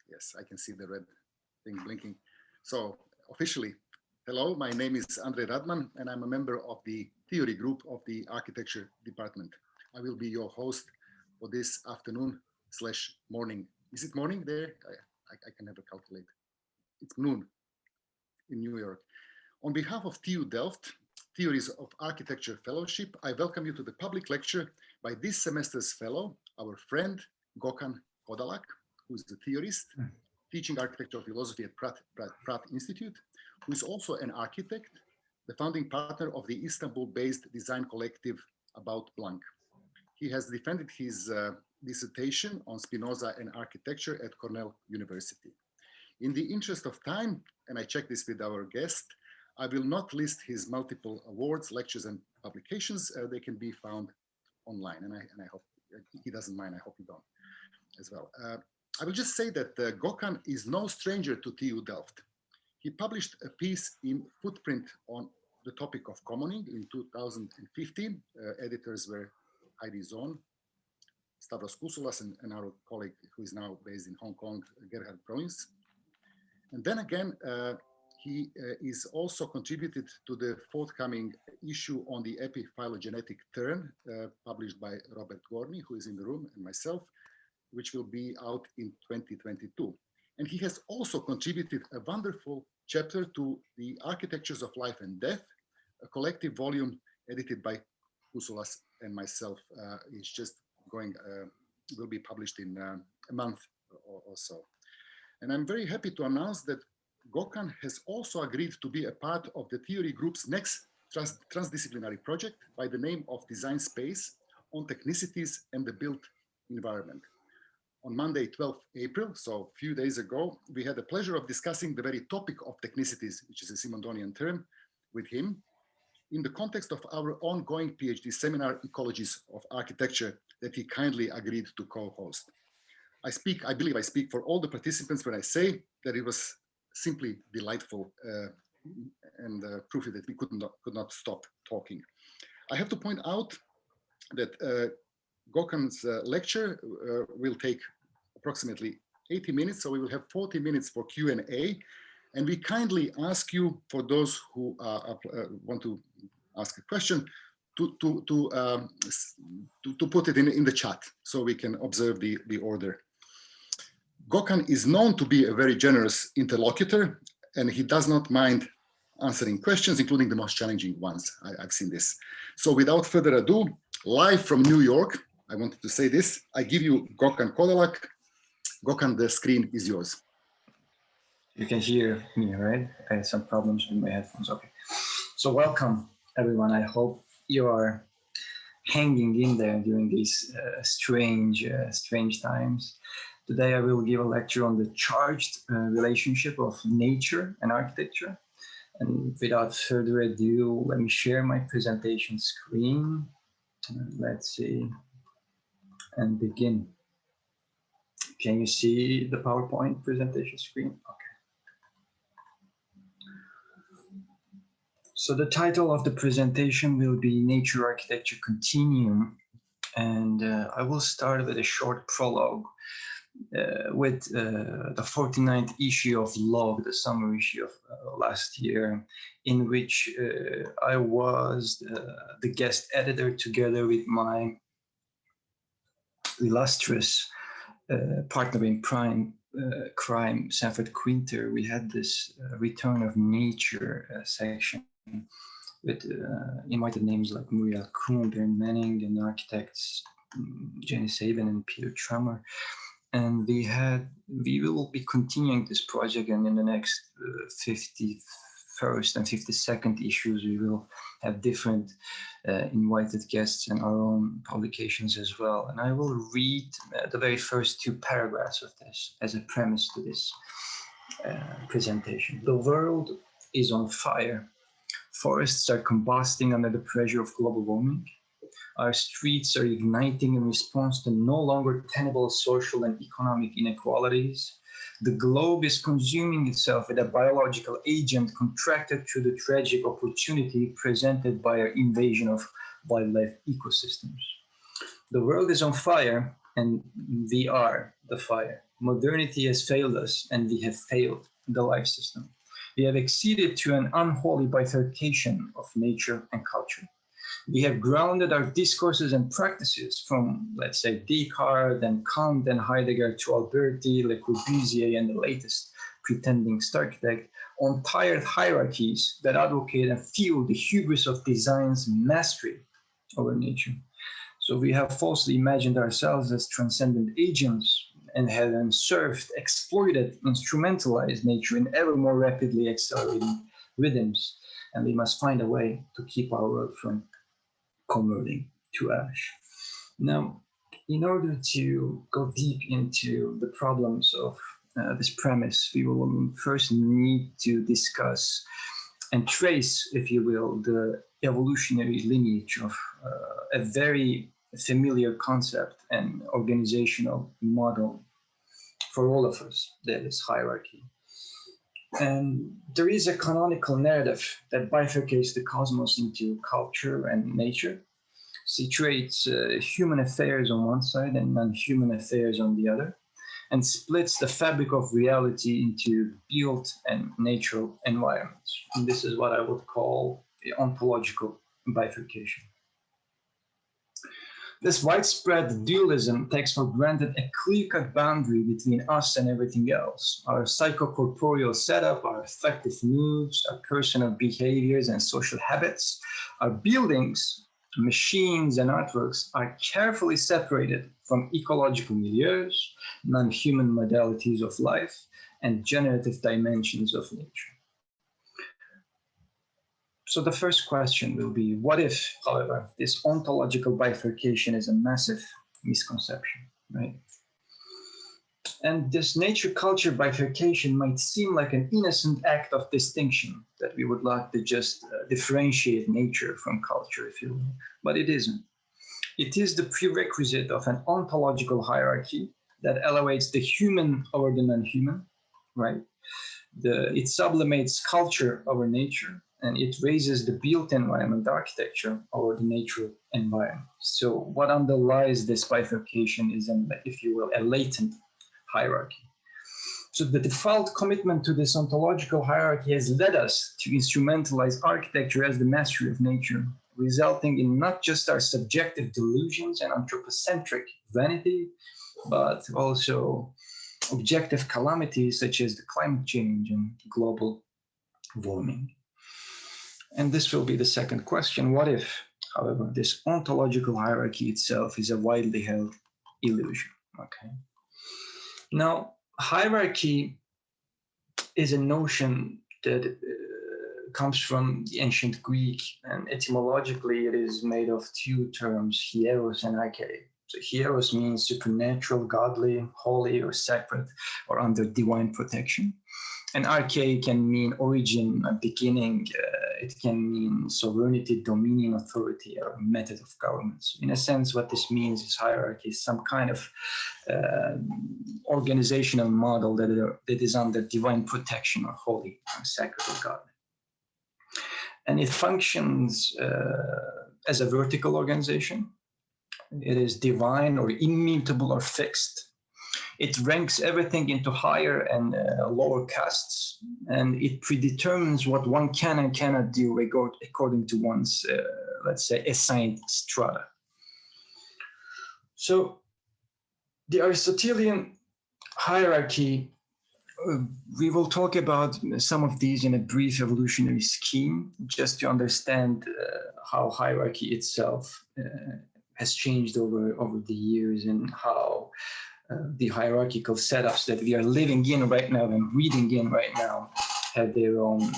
Yes, I can see the red thing blinking. So officially, hello, my name is Andrej Radman, and I'm a member of the theory group of the architecture department. I will be your host for this afternoon/morning. Is it morning there? I can never calculate. It's noon in New York. On behalf of TU Delft, Theories of Architecture Fellowship, I welcome you to the public lecture by this semester's fellow, our friend Gökhan Kodalak, who is a theorist, teaching architectural philosophy at Pratt Institute, who is also an architect, the founding partner of the Istanbul-based design collective About Blank. He has defended his dissertation on Spinoza and architecture at Cornell University. In the interest of time, and I checked this with our guest, I will not list his multiple awards, lectures, and publications. They can be found online, and I hope he doesn't mind. I hope you don't as well. I will just say that Gökhan is no stranger to TU Delft. He published a piece in Footprint on the topic of commoning in 2015. Editors were Heidi Zohn, Stavros Koussoulas, and our colleague who is now based in Hong Kong, Gerhard Bruins. And then again, he is also contributed to the forthcoming issue on the epiphylogenetic turn, published by Robert Gorney, who is in the room, and myself, which will be out in 2022. And he has also contributed a wonderful chapter to The Architectures of Life and Death, a collective volume edited by Koussoulas and myself. It's just going, will be published in a month or so. And I'm very happy to announce that Gökhan has also agreed to be a part of the theory group's next transdisciplinary project by the name of Design Space on Technicities and the Built Environment. On Monday, 12th April, so a few days ago, we had the pleasure of discussing the very topic of technicities, which is a Simondonian term, with him in the context of our ongoing PhD seminar, Ecologies of Architecture, that he kindly agreed to co-host. I believe I speak for all the participants when I say that it was simply delightful and proof that we could not stop talking. I have to point out that Gökhan's lecture will take approximately 80 minutes, so we will have 40 minutes for Q&A, and we kindly ask you, for those who want to ask a question, to put it in the chat so we can observe the order. Gökhan is known to be a very generous interlocutor, and he does not mind answering questions, including the most challenging ones. I've seen this. So without further ado, live from New York, I wanted to say this, I give you Gökhan Kodalak. Gökhan, the screen is yours. You can hear me, right? I had some problems with my headphones. Okay. So welcome, everyone. I hope you are hanging in there during these strange times. Today I will give a lecture on the charged relationship of nature and architecture. And without further ado, let me share my presentation screen. Let's see, and begin. Can you see the PowerPoint presentation screen? Okay. So the title of the presentation will be Nature Architecture Continuum. And I will start with a short prologue with the 49th issue of Log, the summer issue of last year, in which I was the guest editor together with my illustrious partner in crime, Sanford Quinter. We had this Return of Nature section with invited names like Muriel Kuhn, Björn Manning, and architects Jenny Sabin and Peter Trummer. And we will be continuing this project, and in the next 51st and 52nd issues, we will have different invited guests and our own publications as well. And I will read the very first two paragraphs of this as a premise to this presentation. The world is on fire. Forests are combusting under the pressure of global warming. Our streets are igniting in response to no longer tenable social and economic inequalities. The globe is consuming itself with a biological agent contracted through the tragic opportunity presented by our invasion of wildlife ecosystems. The world is on fire, and we are the fire. Modernity has failed us, and we have failed the life system. We have acceded to an unholy bifurcation of nature and culture. We have grounded our discourses and practices from, let's say, Descartes and Kant and Heidegger to Alberti, Le Corbusier, and the latest pretending architect on tired hierarchies that advocate and fuel the hubris of design's mastery over nature. So we have falsely imagined ourselves as transcendent agents and have then served, exploited, instrumentalized nature in ever more rapidly accelerating rhythms. And we must find a way to keep our world from converting to ash. Now, in order to go deep into the problems of this premise, we will first need to discuss and trace, if you will, the evolutionary lineage of a very familiar concept and organizational model for all of us, that is hierarchy. And there is a canonical narrative that bifurcates the cosmos into culture and nature, situates human affairs on one side and non-human affairs on the other, and splits the fabric of reality into built and natural environments. And this is what I would call the ontological bifurcation. This widespread dualism takes for granted a clear-cut boundary between us and everything else. Our psycho-corporeal setup, our affective moods, our personal behaviors and social habits, our buildings, machines, and artworks are carefully separated from ecological milieus, non-human modalities of life, and generative dimensions of nature. So the first question will be, what if, however, this ontological bifurcation is a massive misconception, right? And this nature-culture bifurcation might seem like an innocent act of distinction, that we would like to just differentiate nature from culture, if you will, but it isn't. It is the prerequisite of an ontological hierarchy that elevates the human over the non-human, right? It sublimates culture over nature, and it raises the built environment architecture over the natural environment. So what underlies this bifurcation is, if you will, a latent hierarchy. So the default commitment to this ontological hierarchy has led us to instrumentalize architecture as the mastery of nature, resulting in not just our subjective delusions and anthropocentric vanity, but also objective calamities such as the climate change and global warming. And this will be the second question. What if, however, this ontological hierarchy itself is a widely held illusion? Okay. Now, hierarchy is a notion that comes from the ancient Greek, and etymologically it is made of two terms, hieros and arche. So hieros means supernatural, godly, holy, or sacred, or under divine protection. And arche can mean origin, beginning. It can mean sovereignty, dominion, authority, or method of government. So in a sense, what this means is hierarchy is some kind of organizational model that is under divine protection or holy, or sacred, or godly. And it functions as a vertical organization. It is divine or immutable or fixed. It ranks everything into higher and lower castes, and it predetermines what one can and cannot do according to one's, let's say, assigned strata. So the Aristotelian hierarchy, we will talk about some of these in a brief evolutionary scheme, just to understand how hierarchy itself has changed over the years, and how the hierarchical setups that we are living in right now and reading in right now have their own,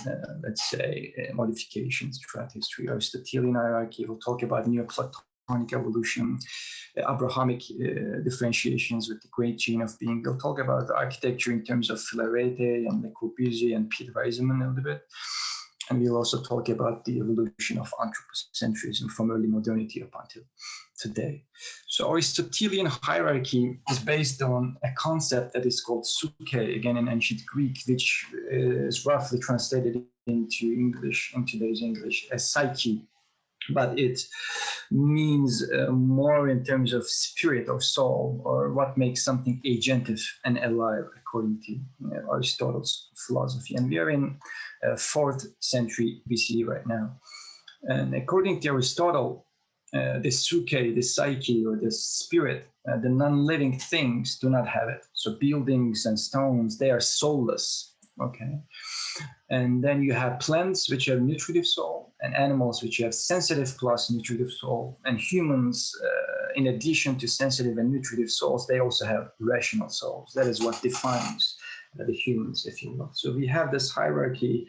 let's say, modifications throughout history. Aristotelian hierarchy, we'll talk about Neoplatonic evolution, Abrahamic differentiations with the great gene of being. We'll talk about architecture in terms of Filarete and Le Corbusier and Peterism a little bit. And we'll also talk about the evolution of anthropocentrism from early modernity up until today. So Aristotelian hierarchy is based on a concept that is called psyche, again in ancient Greek, which is roughly translated into English, in today's English, as psyche but it means more in terms of spirit or soul, or what makes something agentive and alive, according to Aristotle's philosophy. And we are in 4th century BCE right now. And according to Aristotle, the psyche, the psyche or the spirit, the non-living things do not have it. So buildings and stones, they are soulless. Okay. And then you have plants which have nutritive soul, and animals which have sensitive plus nutritive soul, and humans, in addition to sensitive and nutritive souls, they also have rational souls. That is what defines the humans, if you will. So we have this hierarchy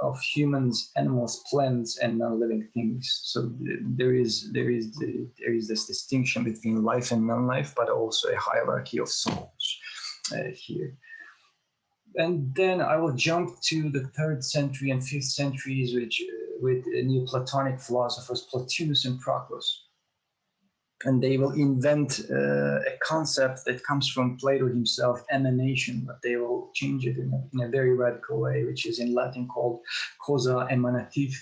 of humans, animals, plants, and non-living things. So there is this distinction between life and non-life, but also a hierarchy of souls here. And then I will jump to the 3rd century and 5th centuries, which with Neoplatonic philosophers Plotinus and Proclus. And they will invent a concept that comes from Plato himself, emanation, but they will change it in a very radical way, which is in Latin called causa emanativ.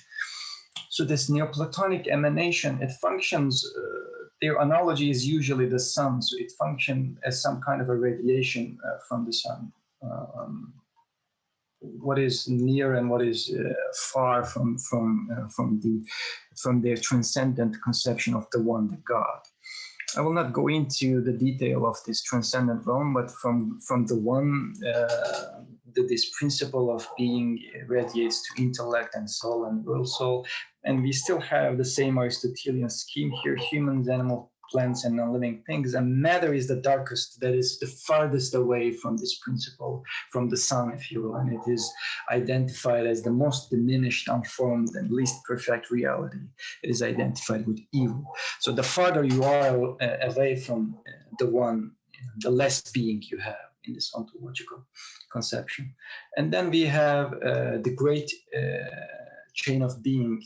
So this Neoplatonic emanation, it functions, their analogy is usually the sun, so it functions as some kind of a radiation from the sun. What is near and what is far from their transcendent conception of the one, the God. I will not go into the detail of this transcendent realm, but from the one, this principle of being radiates to intellect and soul and world soul, and we still have the same Aristotelian scheme here: humans, animals, plants, and non-living things. And matter is the darkest, that is the farthest away from this principle, from the sun, if you will, and it is identified as the most diminished, unformed, and least perfect reality. It is identified with evil. So the farther you are away from the one, the less being you have in this ontological conception. And then we have the great chain of being,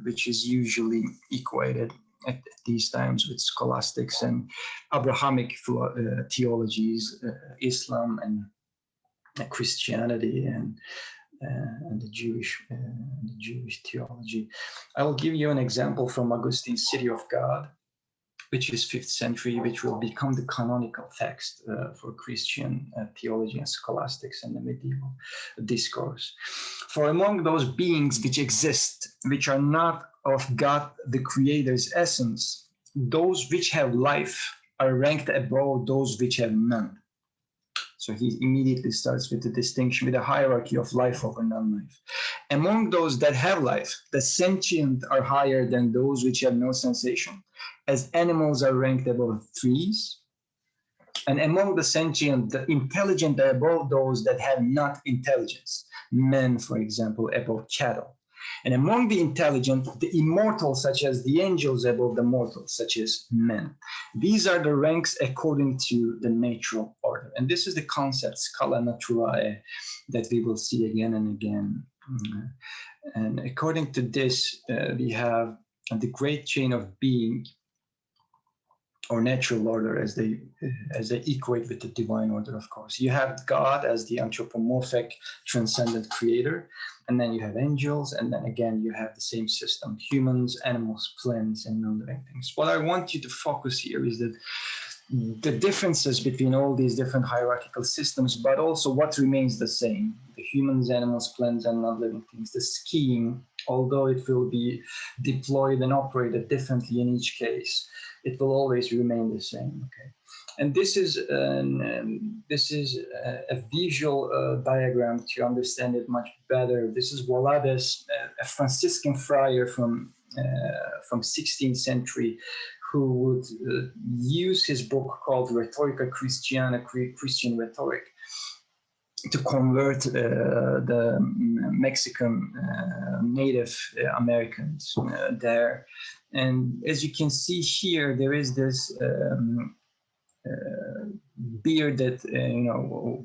which is usually equated at these times with scholastics and Abrahamic theologies, Islam and Christianity and the Jewish theology. I will give you an example from Augustine's City of God, which is 5th century, which will become the canonical text for Christian theology and scholastics and the medieval discourse. For among those beings which exist, which are not of God, the Creator's essence, those which have life are ranked above those which have none. So he immediately starts with the distinction, with a hierarchy of life over non-life. Among those that have life, the sentient are higher than those which have no sensation, as animals are ranked above trees. And among the sentient, the intelligent are above those that have not intelligence, men, for example, above cattle. And among the intelligent, the immortal, such as the angels, above the mortal, such as men. These are the ranks according to the natural order. And this is the concept, scala naturae, that we will see again and again. And according to this, we have the great chain of being, or natural order, as they equate with the divine order, of course. You have God as the anthropomorphic transcendent creator, and then you have angels, and then again you have the same system: humans, animals, plants, and non-living things. What I want you to focus here is that the differences between all these different hierarchical systems, but also what remains the same: the humans, animals, plants, and non-living things. The scheme, although it will be deployed and operated differently in each case, it will always remain the same. Okay, and this is a visual diagram to understand it much better. This is Walades, a Franciscan friar from 16th century, who would use his book called Rhetorica Christiana, Christian Rhetoric, to convert the Mexican Native Americans there. And as you can see here, there is this bearded,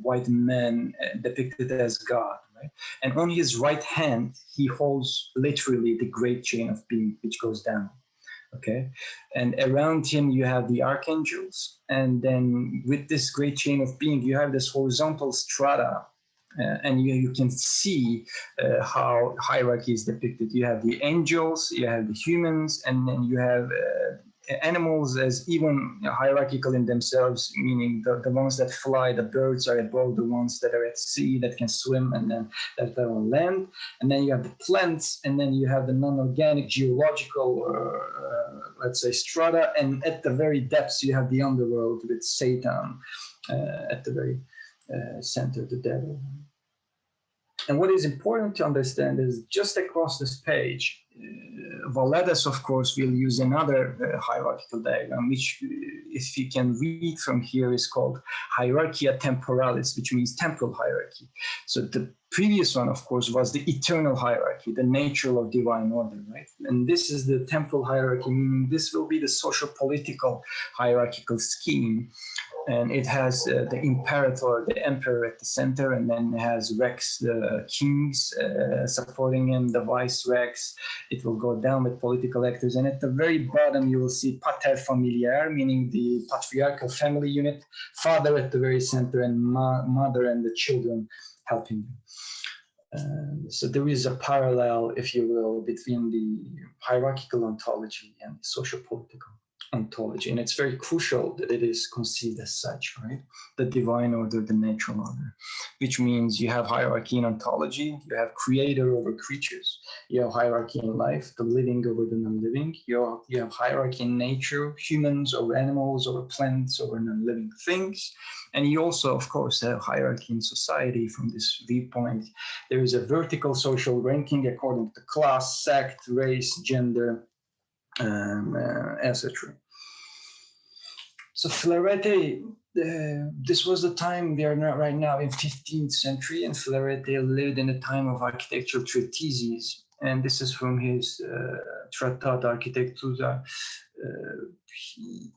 white man depicted as God, right? And on his right hand, he holds literally the great chain of being, which goes down. Okay, and around him you have the archangels, and then with this great chain of being, you have this horizontal strata And you can see how hierarchy is depicted. You have the angels, you have the humans, and then you have animals as even hierarchical in themselves, meaning the ones that fly, the birds are above the ones that are at sea, that can swim, and then that are on land. And then you have the plants, and then you have the non-organic geological, let's say, strata. And at the very depths, you have the underworld with Satan at the very center, the devil. And what is important to understand is just across this page, Valedas, of course, will use another hierarchical diagram, which, if you can read from here, is called Hierarchical Temporalis, which means temporal hierarchy. So the previous one, of course, was the eternal hierarchy, the nature of divine order, right? And this is the temporal hierarchy, meaning this will be the social political hierarchical scheme. And it has the imperator, the emperor at the center, and then it has Rex, the kings supporting him, the vice Rex. It will go down with political actors. And at the very bottom, you will see pater familiar, meaning the patriarchal family unit, father at the very center, and mother and the children helping them. So there is a parallel, if you will, between the hierarchical ontology and the social political ontology, and it's very crucial that it is conceived as such, right? The divine order, the natural order, which means you have hierarchy in ontology, you have creator over creatures, you have hierarchy in life, the living over the non-living, you have hierarchy in nature, humans over animals, over plants, over non-living things, and you also, of course, have hierarchy in society. From this viewpoint, there is a vertical social ranking according to class, sect, race, gender, etc. So Flaherty, this was the time we are not right now in 15th century, and Flaherty lived in the time of architectural treatises, and this is from his Tratat Architectura,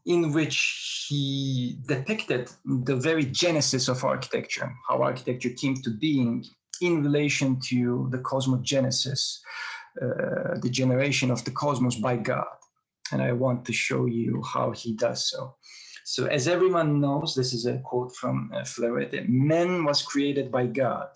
in which he depicted the very genesis of architecture, how architecture came to being in relation to the cosmogenesis, the generation of the cosmos by God. And I want to show you how he does so. So as everyone knows, this is a quote from Flaherty, man was created by God.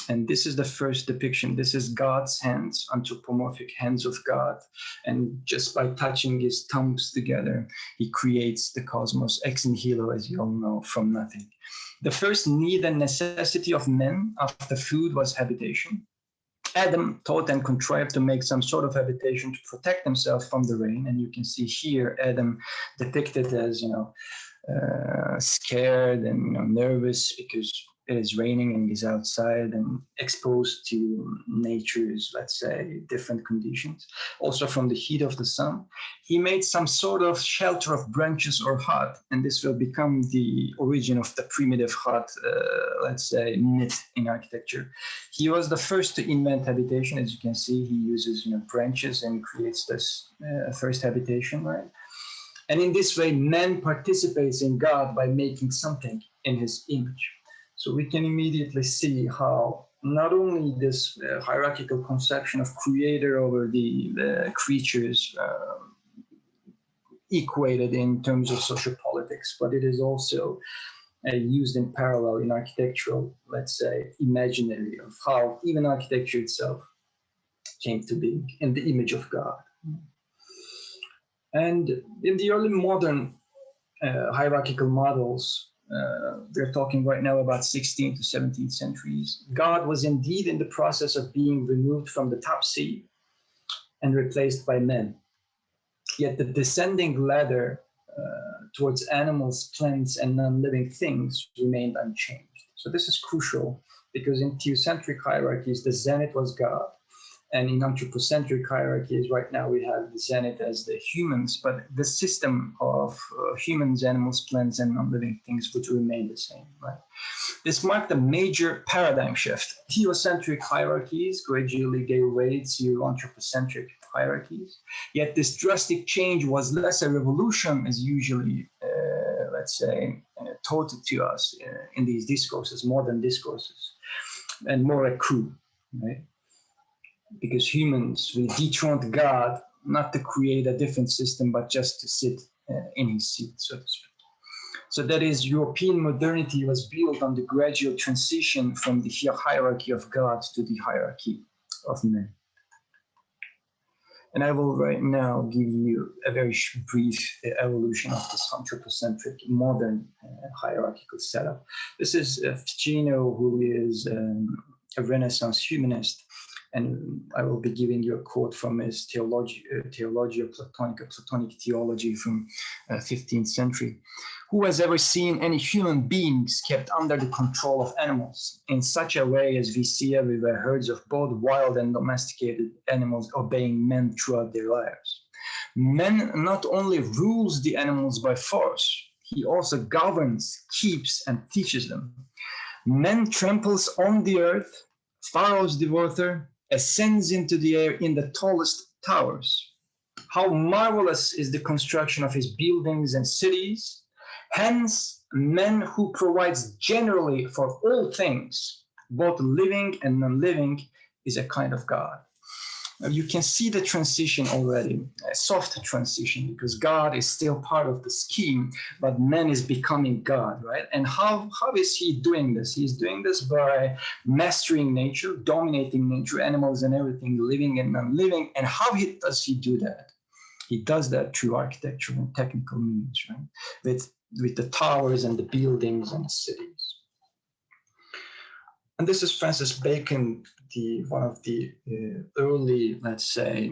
And this is the first depiction. This is God's hands, anthropomorphic hands of God. And just by touching his thumbs together, he creates the cosmos ex nihilo, as you all know, from nothing. The first need and necessity of men after food was habitation. Adam thought and contrived to make some sort of habitation to protect himself from the rain. And you can see here Adam depicted as, scared and nervous because it is raining and he's outside and exposed to nature's, let's say, different conditions. Also from the heat of the sun, he made some sort of shelter of branches or hut, and this will become the origin of the primitive hut, let's say, myth in architecture. He was the first to invent habitation. As you can see, he uses branches and creates this first habitation, right? And in this way, man participates in God by making something in his image. So we can immediately see how not only this hierarchical conception of creator over the creatures equated in terms of social politics, but it is also used in parallel in architectural, let's say, imaginary of how even architecture itself came to be in the image of God. And in the early modern hierarchical models, we're talking right now about 16th to 17th centuries, God was indeed in the process of being removed from the top seat and replaced by men. Yet the descending ladder towards animals, plants, and non-living things remained unchanged. So this is crucial because in theocentric hierarchies, the zenith was God. And in anthropocentric hierarchies, right now we have the zenith as the humans, but the system of humans, animals, plants, and non-living things would remain the same, right? This marked a major paradigm shift. Theocentric hierarchies gradually gave way to anthropocentric hierarchies, yet this drastic change was less a revolution as usually, let's say, taught to us in these discourses, modern discourses, and more a coup, right? Because humans, we dethroned God, not to create a different system, but just to sit in his seat, so to speak. So that is, European modernity was built on the gradual transition from the hierarchy of God to the hierarchy of men. And I will right now give you a very brief evolution of this anthropocentric modern hierarchical setup. This is Ficino, who is a Renaissance humanist, and I will be giving you a quote from his Theologia Platonica, Platonic theology from 15th century. Who has ever seen any human beings kept under the control of animals in such a way as we see everywhere herds of both wild and domesticated animals obeying men throughout their lives? Man not only rules the animals by force, he also governs, keeps, and teaches them. Man tramples on the earth, furrows the water, ascends into the air in the tallest towers. How marvelous is the construction of his buildings and cities! Hence, man who provides generally for all things, both living and non-living, is a kind of God. Now, you can see the transition already, a soft transition, because God is still part of the scheme, but man is becoming God, right? And how is he doing this? He's doing this by mastering nature, dominating nature, animals and everything, living and non-living. And how does he do that? He does that through architecture and technical means, right? With the towers and the buildings and the cities. And this is Francis Bacon, one of the early, let's say,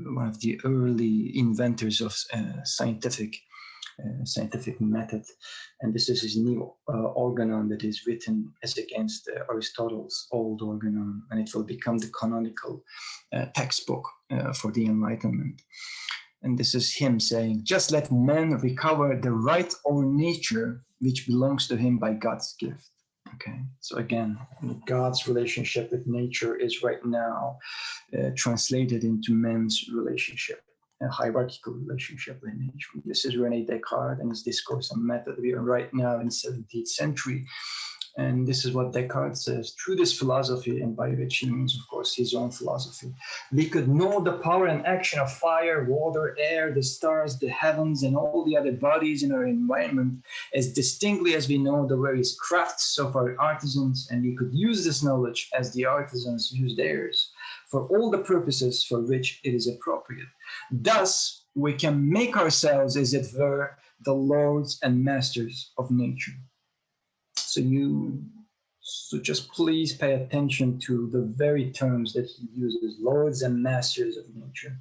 one of the early inventors of scientific method. And this is his new organon that is written as against Aristotle's old organon, and it will become the canonical textbook for the Enlightenment. And this is him saying, just let man recover the right or nature which belongs to him by God's gift. Okay, so again, God's relationship with nature is right now translated into man's relationship, a hierarchical relationship with nature. This is René Descartes and his Discourse on Method. We are right now in 17th century. And this is what Descartes says: through this philosophy, and by which he means, of course, his own philosophy, we could know the power and action of fire, water, air, the stars, the heavens, and all the other bodies in our environment as distinctly as we know the various crafts of our artisans, and we could use this knowledge as the artisans use theirs for all the purposes for which it is appropriate. Thus, we can make ourselves, as it were, the lords and masters of nature. So just please pay attention to the very terms that he uses, lords and masters of nature.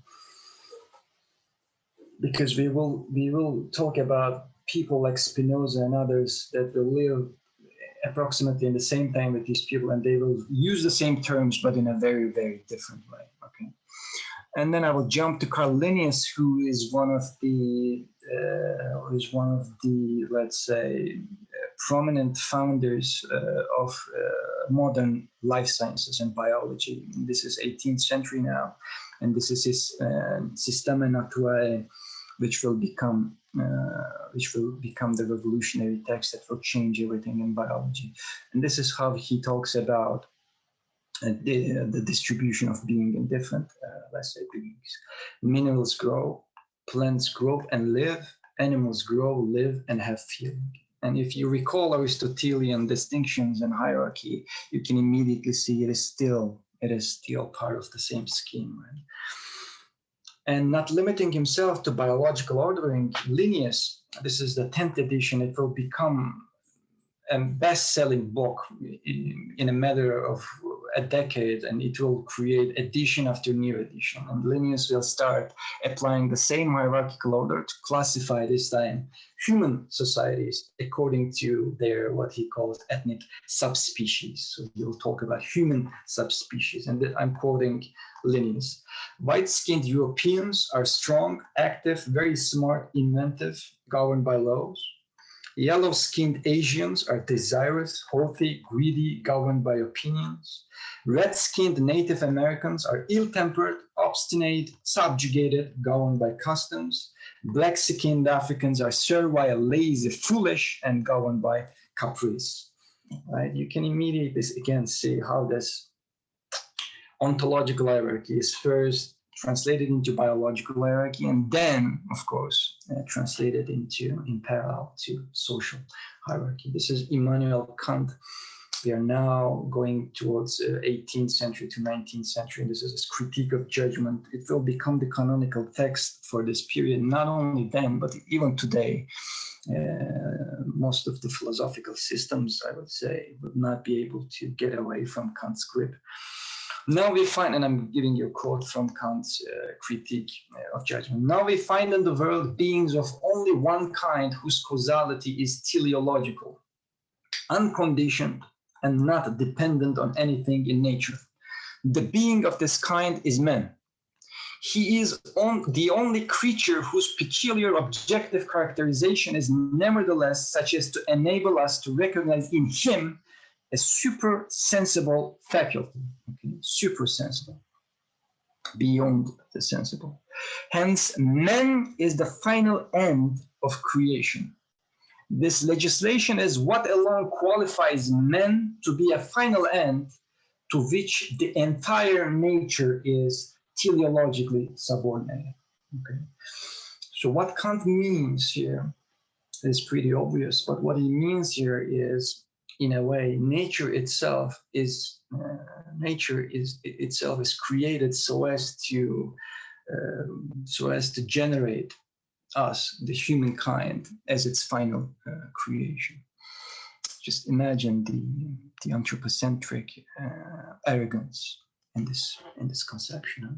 Because we will talk about people like Spinoza and others that will live approximately in the same time with these people, and they will use the same terms, but in a very, very different way. Okay. And then I will jump to Carl Linnaeus, who is one of the let's say, prominent founders of modern life sciences and biology. And this is 18th century now, and this is his Systema Naturae, which will become the revolutionary text that will change everything in biology. And this is how he talks about the distribution of being in different, let's say, beings. Minerals grow, plants grow and live, animals grow, live, and have feeling. And if you recall Aristotelian distinctions and hierarchy, you can immediately see it is still part of the same scheme, right? And not limiting himself to biological ordering, Linnaeus, this is the 10th edition, it will become a best-selling book in a matter of a decade, and it will create edition after new edition. And Linnaeus will start applying the same hierarchical order to classify this time human societies according to their, what he calls, ethnic subspecies. So he'll talk about human subspecies, and I'm quoting Linnaeus. White-skinned Europeans are strong, active, very smart, inventive, governed by laws. Yellow-skinned Asians are desirous, haughty, greedy, governed by opinions. Red-skinned Native Americans are ill-tempered, obstinate, subjugated, governed by customs. Black-skinned Africans are servile, lazy, foolish, and governed by caprice. Right? You can immediately again see how this ontological hierarchy is first translated into biological hierarchy, and then, of course, translated into, in parallel to, social hierarchy. This is Immanuel Kant. We are now going towards 18th century to 19th century, and this is his critique of judgment. It will become the canonical text for this period, not only then, but even today. Most of the philosophical systems, I would say, would not be able to get away from Kant's grip. Now we find, and I'm giving you a quote from Kant's critique of judgment. Now we find in the world beings of only one kind whose causality is teleological, unconditioned, and not dependent on anything in nature. The being of this kind is man. He is the only creature whose peculiar objective characterization is nevertheless such as to enable us to recognize in him a super-sensible faculty, okay? Super-sensible, beyond the sensible. Hence, man is the final end of creation. This legislation is what alone qualifies man to be a final end to which the entire nature is teleologically subordinated. Okay. So what Kant means here is pretty obvious, but what he means here is, in a way, nature itself is created so as to generate us, the humankind, as its final creation. Just imagine the anthropocentric arrogance in this conception. Huh?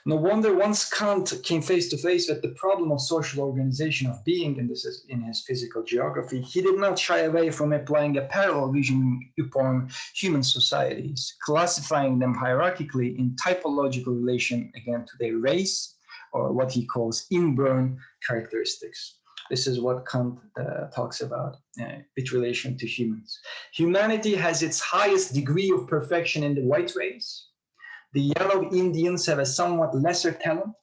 No wonder once Kant came face to face with the problem of social organization of being, and this is in his Physical Geography, he did not shy away from applying a parallel vision upon human societies, classifying them hierarchically in typological relation again to their race, or what he calls inborn characteristics. This is what Kant talks about with relation to humans. Humanity has its highest degree of perfection in the white race. The yellow Indians have a somewhat lesser talent.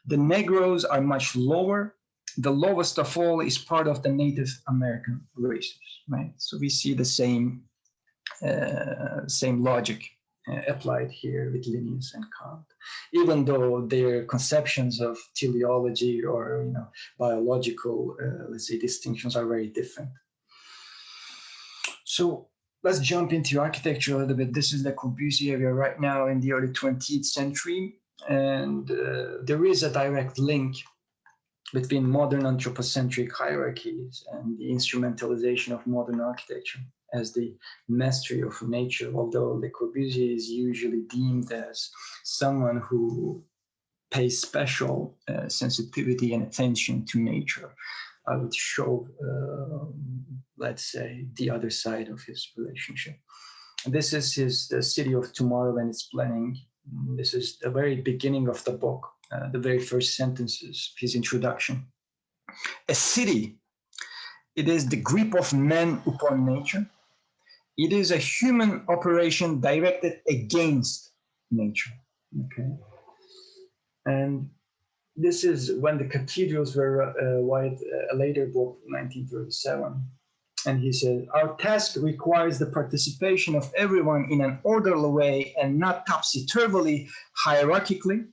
The Negroes are much lower. The lowest of all is part of the Native American races, right? So we see the same logic applied here with Linnaeus and Kant, even though their conceptions of teleology or biological, let's say, distinctions are very different. So let's jump into architecture a little bit. This is Le Corbusier. We are right now in the early 20th century, and there is a direct link between modern anthropocentric hierarchies and the instrumentalization of modern architecture as the mastery of nature, although Le Corbusier is usually deemed as someone who pays special sensitivity and attention to nature. I would show, let's say, the other side of his relationship. And this is the City of Tomorrow and its planning. This is the very beginning of the book, the very first sentences, his introduction. A city, it is the grip of man upon nature. It is a human operation directed against nature, okay? And this is when the cathedrals were a later book, 1937. And he said, our task requires the participation of everyone in an orderly way and not topsy-turvily hierarchically.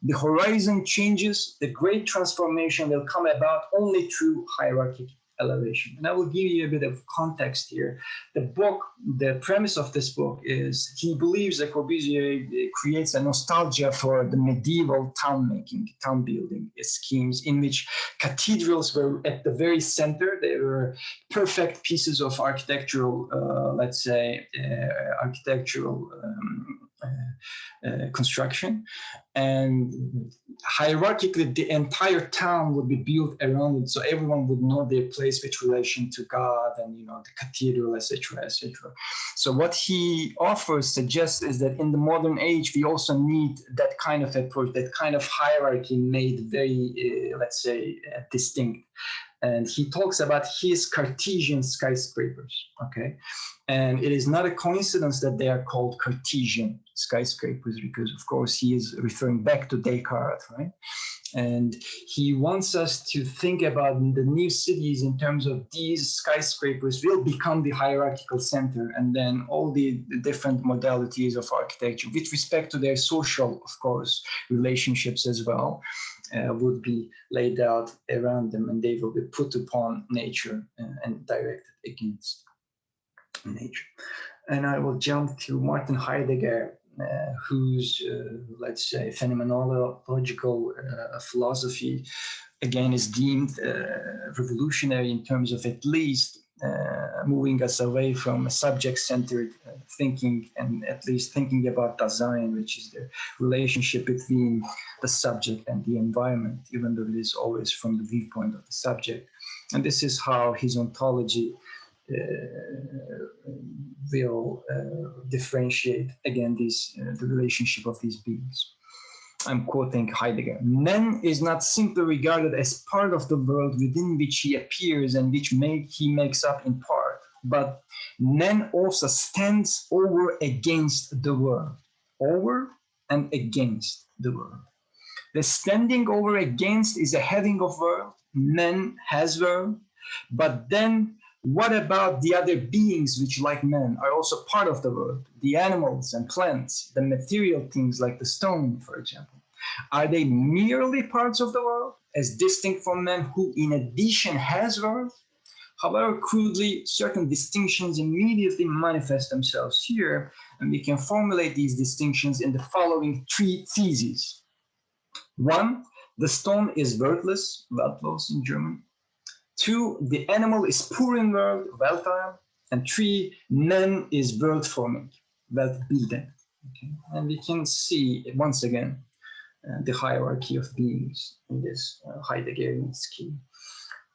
The horizon changes, the great transformation will come about only through hierarchical elevation. And I will give you a bit of context here. The book, the premise of this book is he believes that Corbusier creates a nostalgia for the medieval town building schemes in which cathedrals were at the very center. They were perfect pieces of architectural, let's say, construction, and hierarchically the entire town would be built around it, so everyone would know their place with relation to God and the cathedral, etc., etc. So what he suggests is that in the modern age we also need that kind of approach, that kind of hierarchy made very let's say distinct. And he talks about his Cartesian skyscrapers, okay? And it is not a coincidence that they are called Cartesian skyscrapers, because of course he is referring back to Descartes, right? And he wants us to think about the new cities in terms of these skyscrapers will become the hierarchical center, and then all the different modalities of architecture with respect to their social, of course, relationships as well, would be laid out around them, and they will be put upon nature and directed against nature. And I will jump to Martin Heidegger, whose, let's say, phenomenological philosophy, again, is deemed revolutionary in terms of at least moving us away from a subject-centered thinking, and at least thinking about Dasein, which is the relationship between the subject and the environment, even though it is always from the viewpoint of the subject. And this is how his ontology will differentiate, again, the relationship of these beings. I'm quoting Heidegger. Man is not simply regarded as part of the world within which he appears and which he makes up in part, but man also stands over against the world, over and against the world. The standing over against is a having of world. Man has world, but then what about the other beings which, like man, are also part of the world? The animals and plants, the material things like the stone, for example. Are they merely parts of the world, as distinct from man, who in addition has world? However, crudely, certain distinctions immediately manifest themselves here, and we can formulate these distinctions in the following three theses. One, the stone is worthless, wertlos in German. Two, the animal is poor in world, Weltteil. And three, man is world-forming, Weltbildend. Okay? And we can see, once again, the hierarchy of beings in this Heideggerian scheme.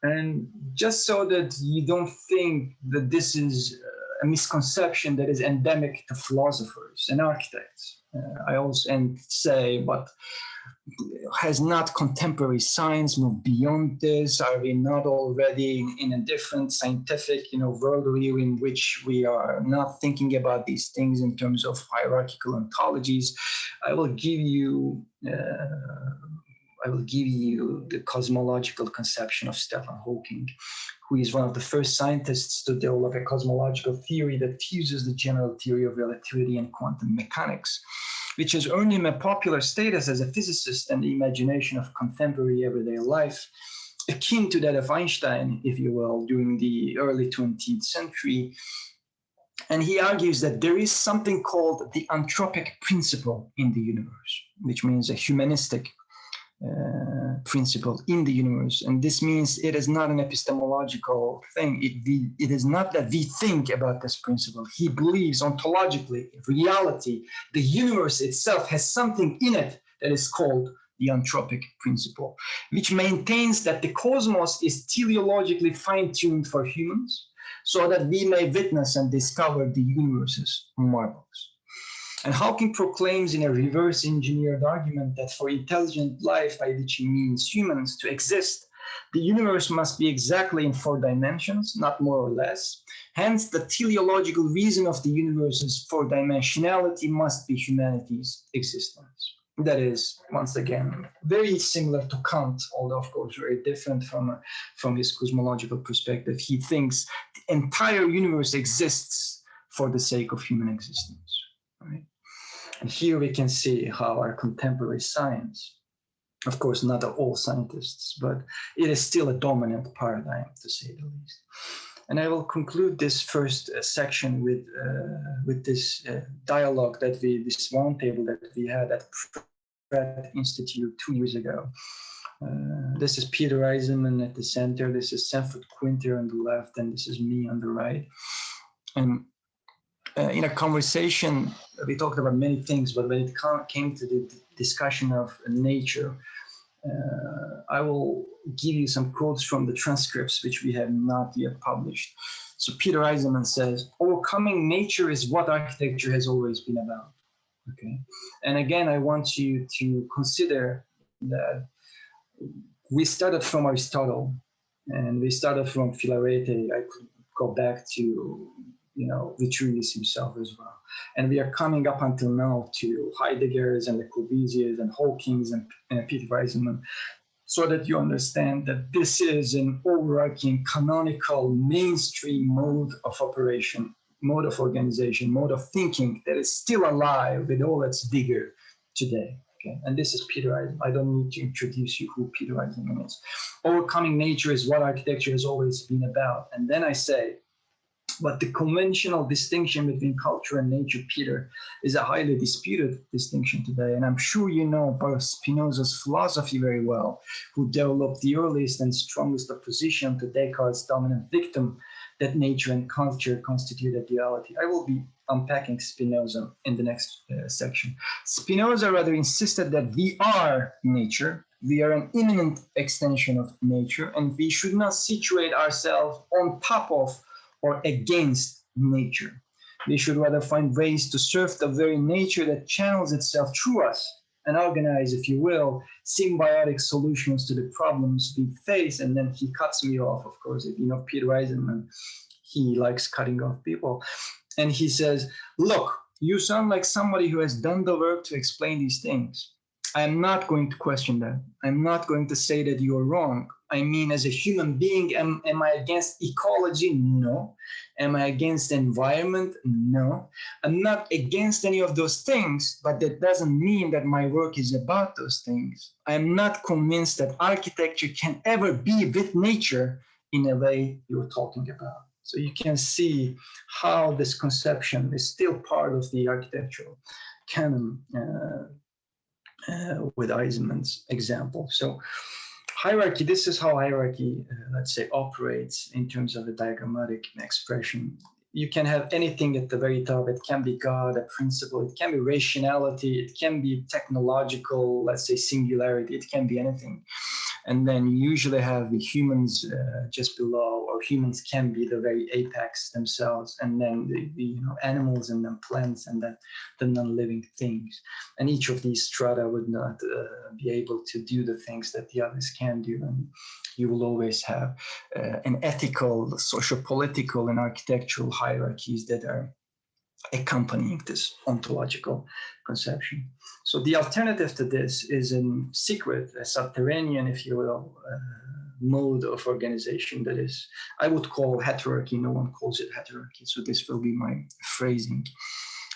And just so that you don't think that this is a misconception that is endemic to philosophers and architects, I also say, but has not contemporary science moved beyond this? Are we not already in a different scientific, worldview in which we are not thinking about these things in terms of hierarchical ontologies? I will give you the cosmological conception of Stephen Hawking, who is one of the first scientists to develop a cosmological theory that fuses the general theory of relativity and quantum mechanics, which has earned him a popular status as a physicist and the imagination of contemporary everyday life, akin to that of Einstein, if you will, during the early 20th century. And he argues that there is something called the Antropic Principle in the universe, which means a humanistic principle in the universe. And this means it is not an epistemological thing. It is not that we think about this principle. He believes ontologically, reality, the universe itself has something in it that is called the Antropic Principle, which maintains that the cosmos is teleologically fine-tuned for humans so that we may witness and discover the universe's marvels. And Hawking proclaims in a reverse-engineered argument that for intelligent life, by which he means humans, to exist, the universe must be exactly in 4 dimensions, not more or less. Hence, the teleological reason of the universe's 4-dimensionality must be humanity's existence. That is, once again, very similar to Kant, although, of course, very different from his cosmological perspective. He thinks the entire universe exists for the sake of human existence. Right? And here we can see how our contemporary science, of course, not all scientists, but it is still a dominant paradigm, to say the least. And I will conclude this first section with this dialogue this roundtable that we had at Pratt Institute 2 years ago. This is Peter Eisenman at the center. This is Sanford Quinter on the left, and this is me on the right. And in a conversation, we talked about many things, but when it came to the discussion of nature, I will give you some quotes from the transcripts, which we have not yet published. So Peter Eisenman says, overcoming nature is what architecture has always been about. Okay. And again, I want you to consider that we started from Aristotle, And we started from Filarete. I could go back to, Vitruvius himself as well. And we are coming up until now to Heidegger's and the Corbusiers and Hawking's and Peter Weizmann, so that you understand that this is an overarching canonical mainstream mode of operation, mode of organization, mode of thinking that is still alive with all its vigor today. Okay? And this is Peter Eisenman. I don't need to introduce you who Peter Eisenman is. Overcoming nature is what architecture has always been about. And then I say, but the conventional distinction between culture and nature, Peter, is a highly disputed distinction today. And I'm sure you know Spinoza's philosophy very well, who developed the earliest and strongest opposition to Descartes' dominant dictum that nature and culture constitute a duality. I will be unpacking Spinoza in the next section. Spinoza rather insisted that we are nature, we are an immanent extension of nature, and we should not situate ourselves on top of or against nature. We should rather find ways to serve the very nature that channels itself through us and organize, if you will, symbiotic solutions to the problems we face. And then he cuts me off, of course. If you know Peter Eisenman, he likes cutting off people. And he says, look, you sound like somebody who has done the work to explain these things. I am not going to question that. I'm not going to say that you're wrong. I mean, as a human being, am I against ecology? No. Am I against environment? No. I'm not against any of those things, but that doesn't mean that my work is about those things. I'm not convinced that architecture can ever be with nature in a way you're talking about. So you can see how this conception is still part of the architectural canon with Eisenman's example. So hierarchy, this is how hierarchy, let's say, operates in terms of a diagrammatic expression. You can have anything at the very top. It can be God, a principle. It can be rationality. It can be technological, let's say, singularity. It can be anything. And then you usually have the humans just below, or humans can be the very apex themselves, and then the animals, and then plants, and then the non-living things. And each of these strata would not be able to do the things that the others can do. And you will always have an ethical, socio-political, and architectural hierarchies that are accompanying this ontological conception. So the alternative to this is a secret, a subterranean, if you will, mode of organization that is, I would call heterarchy. No one calls it heterarchy, so this will be my phrasing.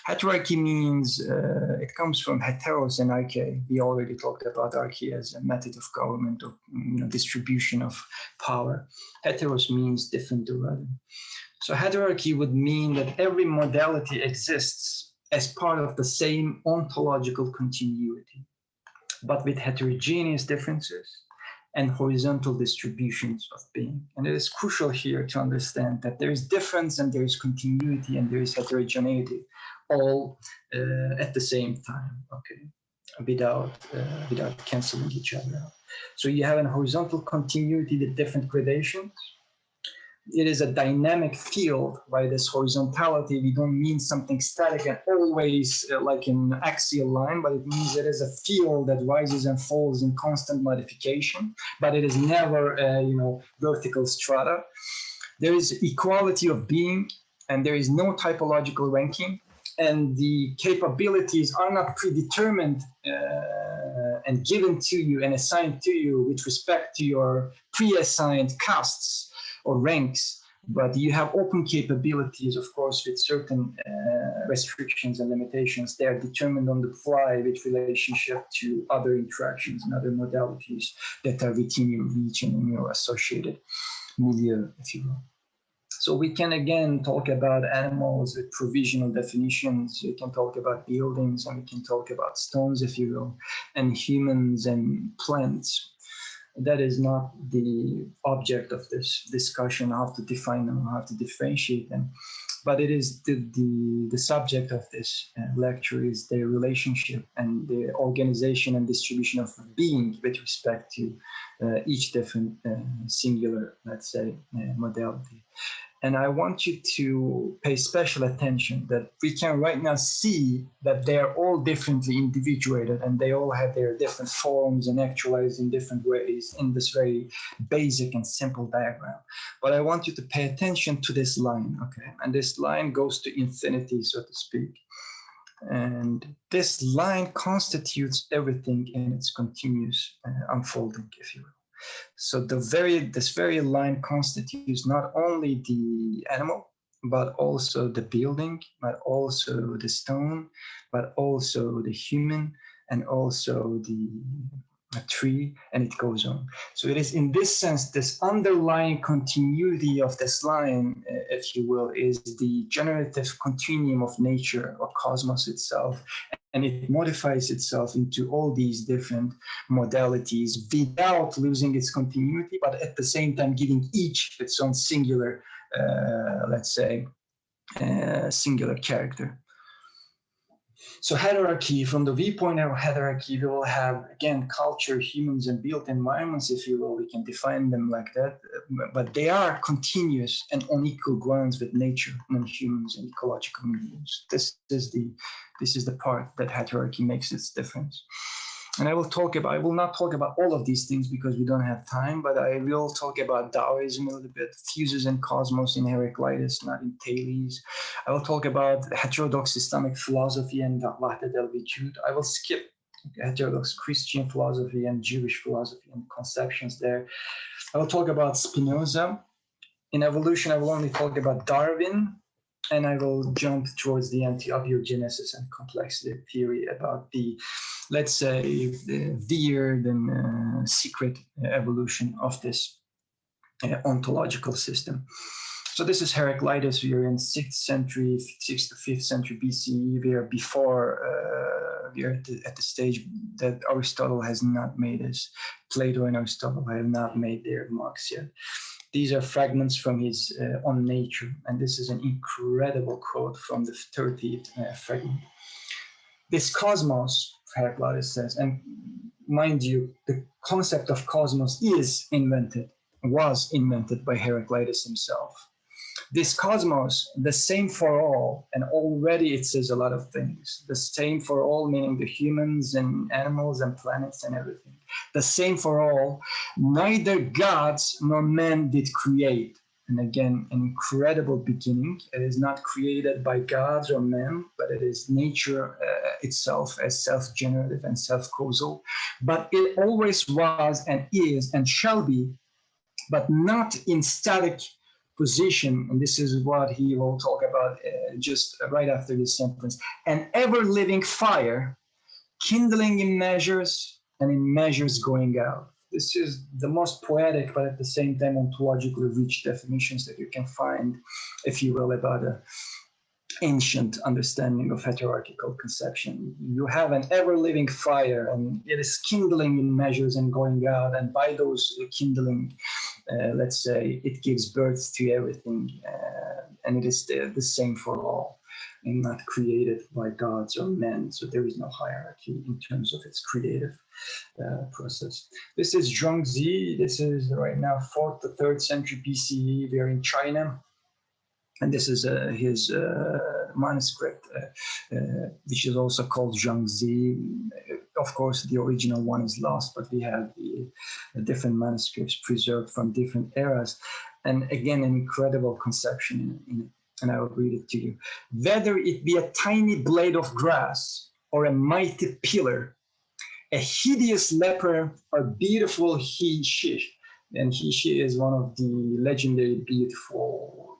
Heterarchy means, it comes from heteros and arche. We already talked about arche as a method of government, or distribution of power. Heteros means different or other. So heterarchy would mean that every modality exists as part of the same ontological continuity, but with heterogeneous differences and horizontal distributions of being. And it is crucial here to understand that there is difference and there is continuity and there is heterogeneity, all at the same time, okay, without canceling each other out. So you have a horizontal continuity with different gradations. It is a dynamic field. By this horizontality, we don't mean something static and always like an axial line, but it means it is a field that rises and falls in constant modification, but it is never vertical strata. There is equality of being, and there is no typological ranking, and the capabilities are not predetermined and given to you and assigned to you with respect to your pre-assigned castes or ranks, but you have open capabilities, of course, with certain restrictions and limitations. They are determined on the fly with relationship to other interactions and other modalities that are within your region and your associated milieu, if you will. So we can again talk about animals with provisional definitions. We can talk about buildings, and we can talk about stones, if you will, and humans and plants. That is not the object of this discussion, how to define them, how to differentiate them. But it is the subject of this lecture is their relationship and the organization and distribution of being with respect to each different singular, let's say, modality. And I want you to pay special attention that we can right now see that they are all differently individuated and they all have their different forms and actualized in different ways in this very basic and simple diagram. But I want you to pay attention to this line, okay? And this line goes to infinity, so to speak. And this line constitutes everything in its continuous unfolding, if you will. So this very line constitutes not only the animal, but also the building, but also the stone, but also the human, and also the tree, and it goes on. So it is in this sense, this underlying continuity of this line, if you will, is the generative continuum of nature or cosmos itself. And it modifies itself into all these different modalities without losing its continuity, but at the same time giving each its own singular, let's say, singular character. So hierarchy, from the viewpoint of hierarchy, we will have, again, culture, humans, and built environments, if you will. We can define them like that, but they are continuous and on equal grounds with nature, non-humans, and ecological milieus. This is the part that hierarchy makes its difference. And I will not talk about all of these things because we don't have time, but I will talk about Taoism a little bit, Thesis and Cosmos in Heraclitus, not in Thales. I will talk about heterodox Islamic philosophy and Wahdat al-Wujud. I will skip heterodox Christian philosophy and Jewish philosophy and conceptions there. I will talk about Spinoza. In evolution, I will only talk about Darwin. And I will jump towards the anti-abiogenesis and complexity theory about the, let's say, the weird and secret evolution of this ontological system. So this is Heraclitus. We are in 6th century, 6th to 5th century BCE. We are before, we are at the stage that Aristotle has not made his, Plato and Aristotle have not made their marks yet. These are fragments from his On Nature, and this is an incredible quote from the 30th fragment. This cosmos, Heraclitus says, and mind you, the concept of cosmos was invented by Heraclitus himself. This cosmos, the same for all, and already it says a lot of things. The same for all, meaning the humans and animals and planets and everything. The same for all, neither gods nor men did create. And again, an incredible beginning. It is not created by gods or men, but it is nature itself as self-generative and self-causal. But it always was and is and shall be, but not in static position. And this is what he will talk about just right after this sentence. An ever-living fire, kindling in measures, and in measures going out. This is the most poetic, but at the same time ontologically rich definitions that you can find, if you will, about an ancient understanding of heterarchical conception. You have an ever-living fire, and it is kindling in measures and going out, and by those kindling, let's say, it gives birth to everything, and it is the same for all, and not created by gods or men. So there is no hierarchy in terms of its creative process. This is Zhuangzi. This is right now 4th to 3rd century BCE. We are in China. And this is his manuscript, which is also called Zhuangzi. Of course, the original one is lost, but we have the different manuscripts preserved from different eras. And again, an incredible conception in it. And I will read it to you. Whether it be a tiny blade of grass or a mighty pillar, a hideous leper or beautiful he-she. And he-she is one of the legendary beautiful,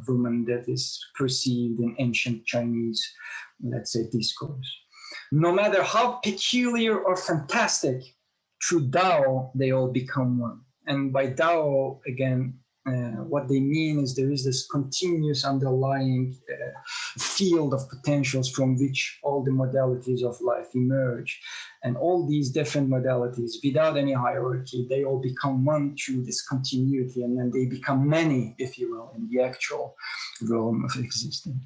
woman that is perceived in ancient Chinese, let's say, discourse. No matter how peculiar or fantastic, through Tao, they all become one. And by Tao, again, what they mean is there is this continuous underlying field of potentials from which all the modalities of life emerge. And all these different modalities, without any hierarchy, they all become one through this continuity, and then they become many, if you will, in the actual realm of existing.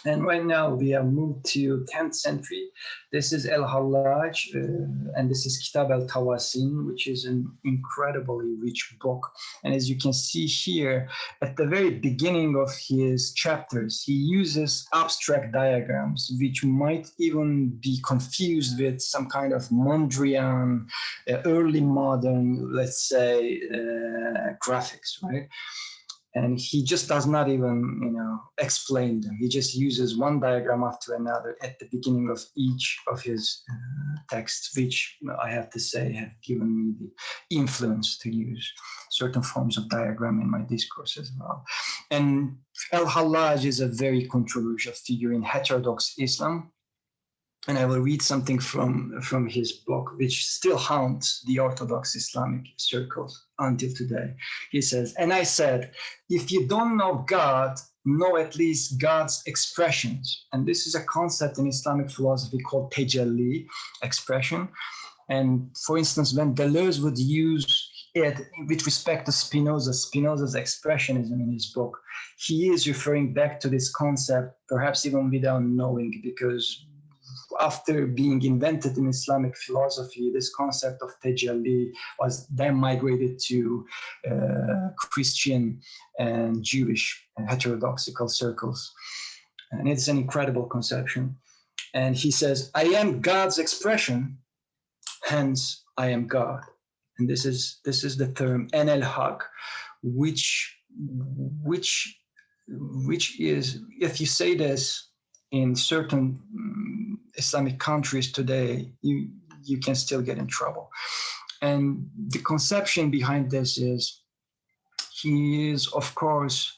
And right now we have moved to 10th century. This is Al-Hallaj, and this is Kitab al-Tawasin, which is an incredibly rich book. And as you can see here, at the very beginning of his chapters, he uses abstract diagrams, which might even be confused with some kind of Mondrian, early modern, let's say, graphics, right? And he just does not even, explain them. He just uses one diagram after another at the beginning of each of his texts, which I have to say have given me the influence to use certain forms of diagram in my discourse as well. And Al-Hallaj is a very controversial figure in heterodox Islam. And I will read something from his book, which still haunts the Orthodox Islamic circles until today. He says, and I said, if you don't know God, know at least God's expressions. And this is a concept in Islamic philosophy called tejalli, expression. And for instance, when Deleuze would use it with respect to Spinoza's expressionism in his book, he is referring back to this concept, perhaps even without knowing, because after being invented in Islamic philosophy, this concept of tejalli was then migrated to Christian and Jewish heterodoxical circles. And it's an incredible conception. And he says, I am God's expression, hence I am God. And this is the term Al-Haq, which is, if you say this in certain Islamic countries today, you can still get in trouble. And the conception behind this is, he is, of course,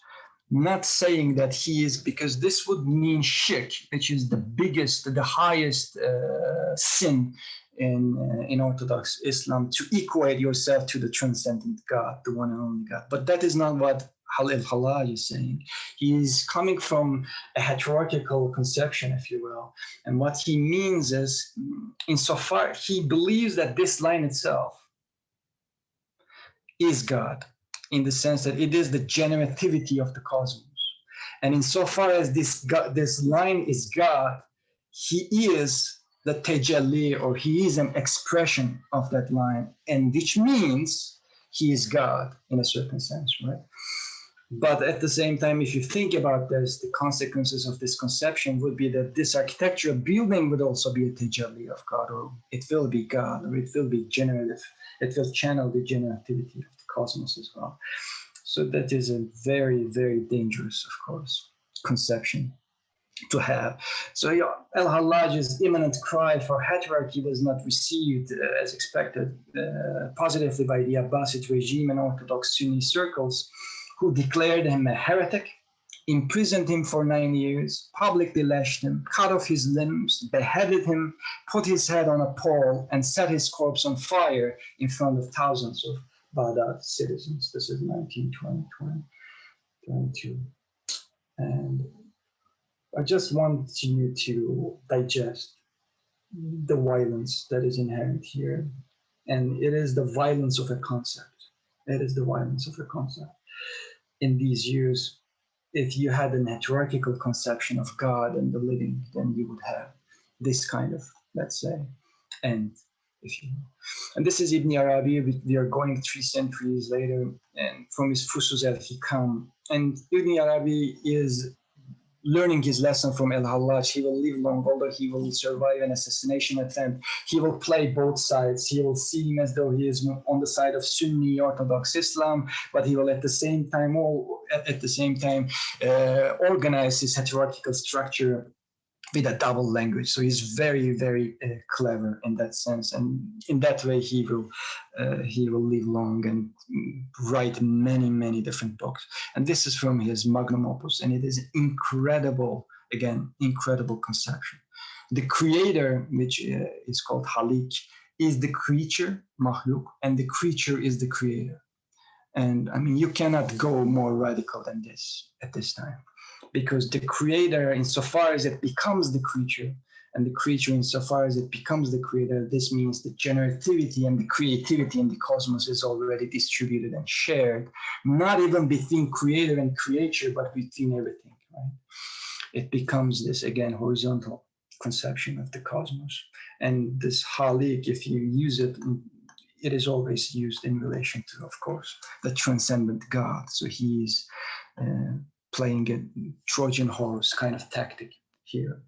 not saying that he is, because this would mean shirk, which is the highest sin in Orthodox Islam, to equate yourself to the transcendent God, the one and only God. But that is not what Al-Hallaj is saying. He is coming from a heterarchical conception, if you will. And what he means is, insofar he believes that this line itself is God, in the sense that it is the generativity of the cosmos. And insofar as this line is God, he is the tejalli, or he is an expression of that line, and which means he is God in a certain sense, right? But at the same time, if you think about this, the consequences of this conception would be that this architectural building would also be a tejalli of God, or it will be God, or it will be generative. It will channel the generativity of the cosmos as well. So that is a very, very dangerous, of course, conception to have. So Al-Hallaj's imminent cry for heterarchy was not received as expected positively by the Abbasid regime and Orthodox Sunni circles, who declared him a heretic, imprisoned him for 9 years, publicly lashed him, cut off his limbs, beheaded him, put his head on a pole, and set his corpse on fire in front of thousands of Baghdad citizens. This is 1922. And I just want you to digest the violence that is inherent here. And it is the violence of a concept. It is the violence of a concept. In these years, if you had an heterarchical conception of God and the living, then you would have this kind of, let's say, end, if you will. And this is Ibn Arabi. We are going 3 centuries later, and from his Fusus al-Hikam. And Ibn Arabi is learning his lesson from Al-Hallaj. He will live long, although he will survive an assassination attempt. He will play both sides. He will seem as though he is on the side of Sunni Orthodox Islam, but he will at the same time organize his heterarchical structure with a double language. So he's very, very clever in that sense, and in that way he will live long and write many, many different books. And this is from his magnum opus, and it is incredible, again, incredible conception. The creator, which is called Halik, is the creature, Mahluk, and the creature is the creator. And I mean, you cannot go more radical than this at this time. Because the creator, insofar as it becomes the creature, and the creature, insofar as it becomes the creator, this means the generativity and the creativity in the cosmos is already distributed and shared, not even between creator and creature, but between everything, right? it becomes this, again, horizontal conception of the cosmos. And this Hallaj, if you use it, it is always used in relation to, of course, the transcendent God. So he's playing a Trojan horse kind of tactic here,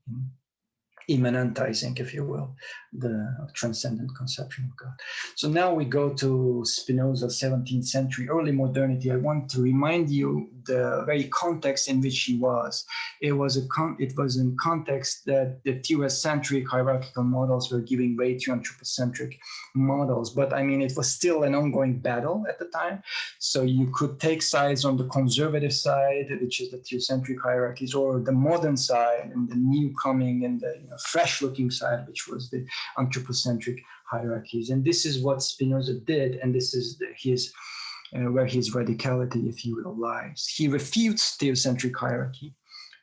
immanentizing, if you will, the transcendent conception of God. So now we go to Spinoza, 17th century, early modernity. I want to remind you the very context in which he was. It was in context that the theocentric hierarchical models were giving way to anthropocentric models. But I mean, it was still an ongoing battle at the time. So you could take sides on the conservative side, which is the theocentric hierarchies, or the modern side and the new coming and the fresh-looking side, which was the anthropocentric hierarchies. And this is what Spinoza did, and this is his where his radicality, if you will, lies. He refutes theocentric hierarchy.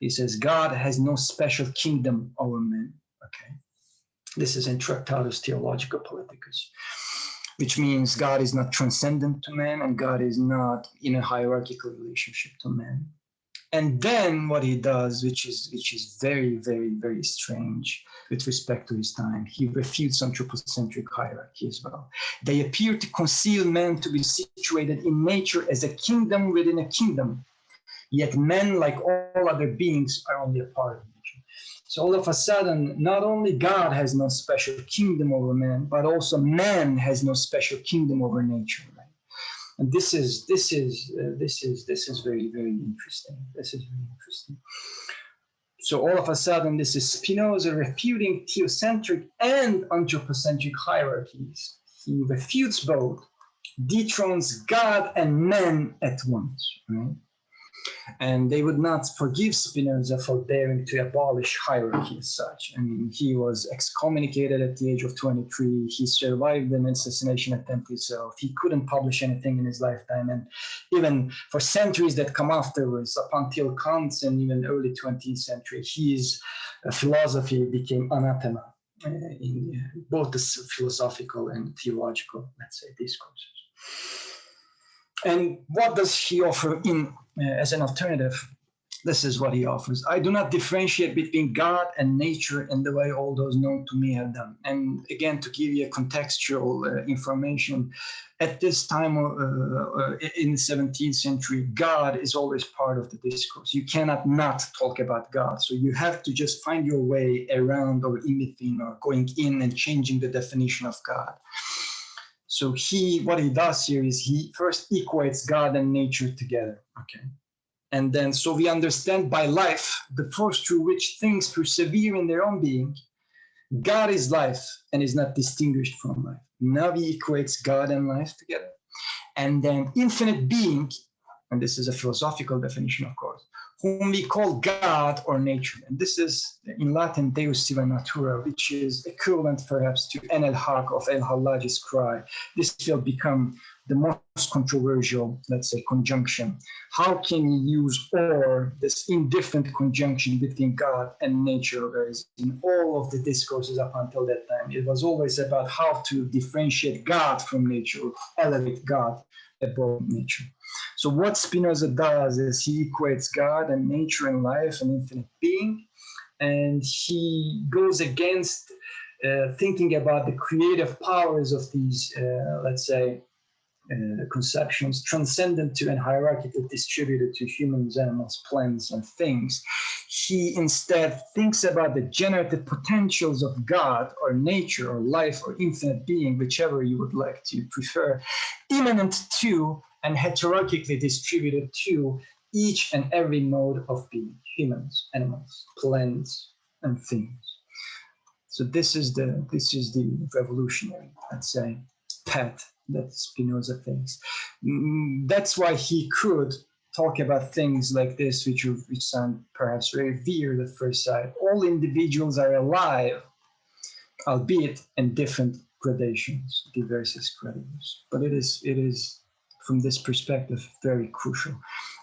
He says God has no special kingdom over men. Okay, this is in Tractatus Theologica Politicus, which means God is not transcendent to man, and God is not in a hierarchical relationship to man. And then what he does, which is very, very, very strange with respect to his time, he refutes anthropocentric hierarchy as well. They appear to conceal man to be situated in nature as a kingdom within a kingdom, yet men, like all other beings, are only a part of nature. So all of a sudden, not only God has no special kingdom over man, but also man has no special kingdom over nature. And this is very, very interesting. This is very interesting. So all of a sudden, this is Spinoza refuting theocentric and anthropocentric hierarchies. He refutes both, dethrones God and man at once, right? And they would not forgive Spinoza for daring to abolish hierarchy as such. I mean, he was excommunicated at the age of 23. He survived an assassination attempt himself. He couldn't publish anything in his lifetime. And even for centuries that come afterwards, up until Kant's and even early 20th century, his philosophy became anathema in both the philosophical and theological, let's say, discourses. And what does he offer in as an alternative? This is what he offers. I do not differentiate between God and nature in the way all those known to me have done. And again, to give you a contextual information, at this time in the 17th century, God is always part of the discourse. You cannot not talk about God. So you have to just find your way around or in between or going in and changing the definition of God. So what he does here is he first equates God and nature together, okay? And then, so we understand by life, the force through which things persevere in their own being. God is life and is not distinguished from life. Now he equates God and life together. And then infinite being, and this is a philosophical definition, of course, whom we call God or nature. And this is in Latin, Deus sive natura, which is equivalent perhaps to an Al-Haq of Al-Hallaj's cry. This will become the most controversial, let's say, conjunction. How can you use or, this indifferent conjunction between God and nature, whereas in all of the discourses up until that time, it was always about how to differentiate God from nature, or elevate God above nature. So what Spinoza does is he equates God and nature and life and infinite being, and he goes against thinking about the creative powers of these, let's say, conceptions, transcendent to and hierarchically distributed to humans, animals, plants, and things. He instead thinks about the generative potentials of God or nature or life or infinite being, whichever you would like to prefer, immanent to and heterarchically distributed to each and every mode of being, humans, animals, plants, and things. So this is the revolutionary, let's say, path that Spinoza thinks. That's why he could talk about things like this, which sound perhaps very weird at first sight. All individuals are alive, albeit in different gradations, diversus gradations. But it is from this perspective very crucial.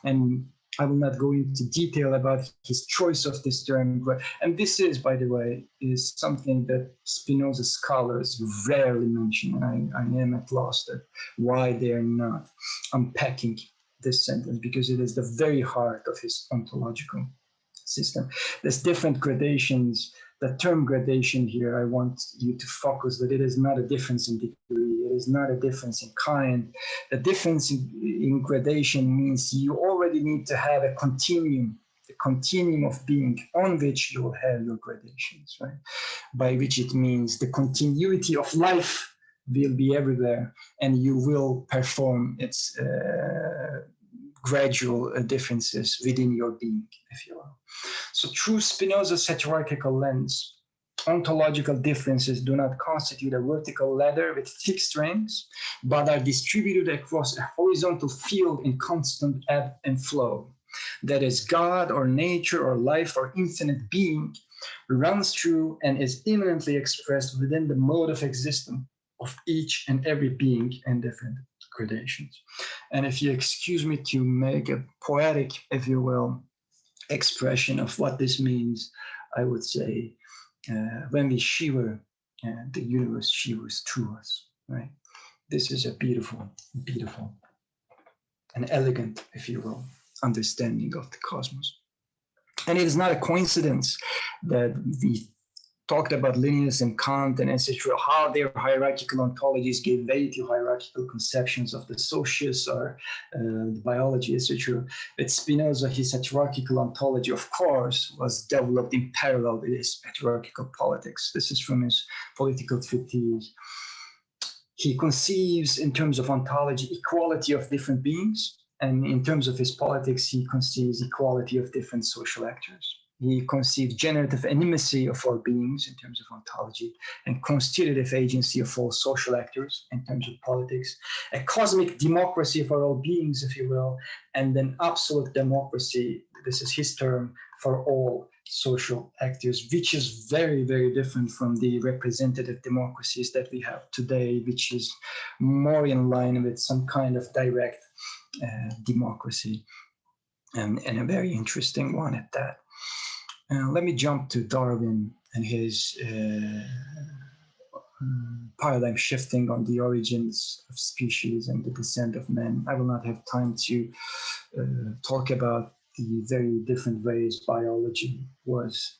And I will not go into detail about his choice of this term, and this is, by the way, is something that Spinoza scholars rarely mention. I am at loss at why they are not unpacking this sentence, because it is the very heart of his ontological system. There's different gradations. The term gradation here, I want you to focus that it is not a difference in degree. It is not a difference in kind. The difference in gradation means you already need to have a continuum of being on which you will have your gradations, right? By which it means the continuity of life will be everywhere, and you will perform its gradual differences within your being, if you will. So through Spinoza's heterarchical lens, ontological differences do not constitute a vertical ladder with fixed ranks, but are distributed across a horizontal field in constant ebb and flow. That is, God or nature or life or infinite being runs through and is immanently expressed within the mode of existence of each and every being in different gradations. And if you excuse me to make a poetic, if you will, expression of what this means, I would say, when we shiver, the universe shivers through us, right? This is a beautiful, beautiful and elegant, if you will, understanding of the cosmos. And it is not a coincidence that we talked about Linnaeus and Kant and etc., how their hierarchical ontologies gave way to hierarchical conceptions of the socius or biology, etc. With Spinoza, his heterarchical ontology, of course, was developed in parallel with his heterarchical politics. This is from his political treatise. He conceives, in terms of ontology, equality of different beings. And in terms of his politics, he conceives equality of different social actors. He conceives generative animacy of all beings in terms of ontology, and constitutive agency of all social actors in terms of politics, a cosmic democracy for all beings, if you will, and then absolute democracy, this is his term, for all social actors, which is very, very different from the representative democracies that we have today, which is more in line with some kind of direct democracy, and a very interesting one at that. Let me jump to Darwin and his paradigm shifting on the origins of species and the descent of man. I will not have time to talk about the very different ways biology was,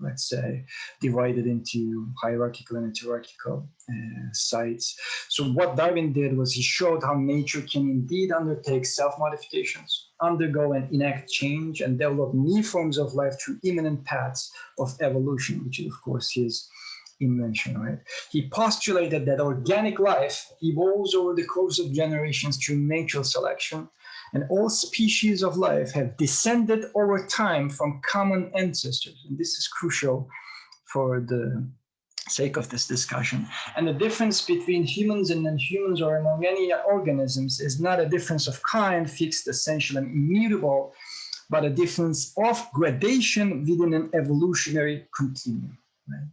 let's say, divided into hierarchical and heterarchical sites. So what Darwin did was he showed how nature can indeed undertake self-modifications, undergo and enact change, and develop new forms of life through imminent paths of evolution, which is, of course, his invention, right? He postulated that organic life evolves over the course of generations through natural selection, and all species of life have descended over time from common ancestors. And this is crucial for the sake of this discussion. And the difference between humans and non-humans, or among any organisms, is not a difference of kind, fixed, essential, and immutable, but a difference of gradation within an evolutionary continuum, right?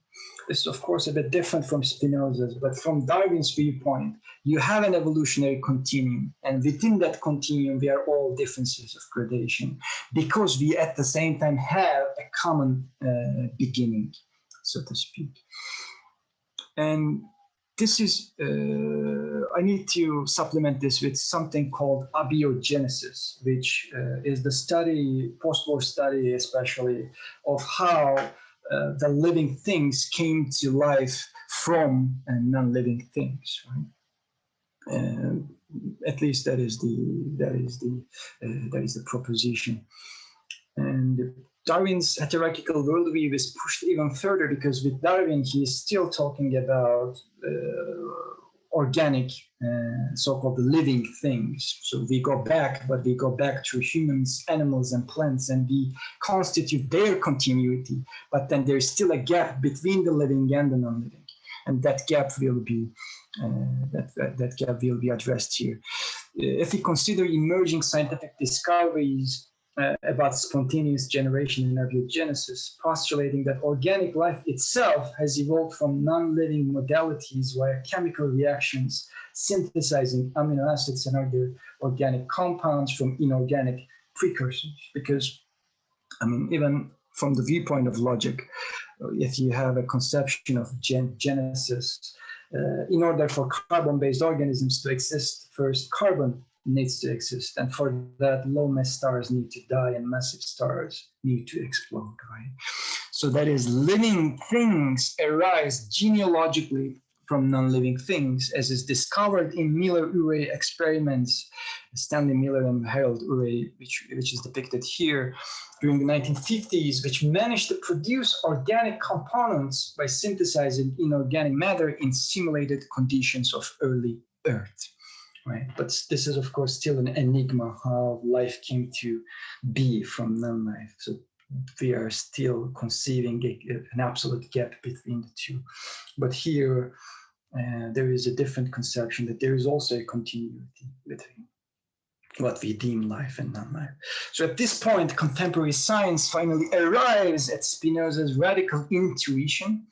This is, of course, a bit different from Spinoza's, but from Darwin's viewpoint, you have an evolutionary continuum, and within that continuum, we are all differences of gradation, because we at the same time have a common beginning, so to speak. And this is, I need to supplement this with something called abiogenesis, which is the study, post-war study especially, of how the living things came to life from non-living things, right? At least that is the proposition. And Darwin's heterarchical worldview is pushed even further, because with Darwin he is still talking about organic, so-called living things. So we go back, but we go back through humans, animals, and plants, and we constitute their continuity. But then there's still a gap between the living and the non-living, and that gap will be that gap will be addressed here. If we consider emerging scientific discoveries about spontaneous generation and abiogenesis, postulating that organic life itself has evolved from non-living modalities via chemical reactions, synthesizing amino acids and other organic compounds from inorganic precursors. Because, I mean, even from the viewpoint of logic, if you have a conception of genesis, in order for carbon-based organisms to exist, first carbon needs to exist. And for that, low-mass stars need to die and massive stars need to explode, right? So that is, living things arise genealogically from non-living things, as is discovered in Miller-Urey experiments, Stanley Miller and Harold Urey, which is depicted here, during the 1950s, which managed to produce organic components by synthesizing inorganic matter in simulated conditions of early Earth. Right, but this is of course still an enigma how life came to be from non-life. So we are still conceiving an absolute gap between the two. But here there is a different conception that there is also a continuity between what we deem life and non-life. So at this point, contemporary science finally arrives at Spinoza's radical intuition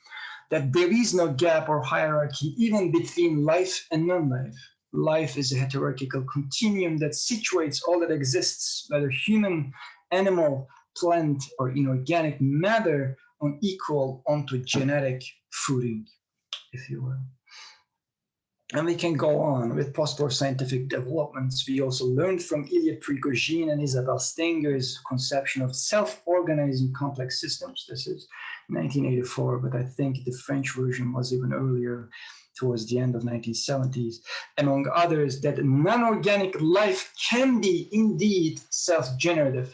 that there is no gap or hierarchy even between life and non-life. Life is a heterarchical continuum that situates all that exists, whether human, animal, plant, or inorganic matter, on equal ontogenetic footing, if you will. And we can go on with post-war scientific developments. We also learned from Ilya Prigogine and Isabel Stenger's conception of self-organizing complex systems. This is 1984, but I think the French version was even earlier, towards the end of 1970s, among others, that non-organic life can be indeed self-generative,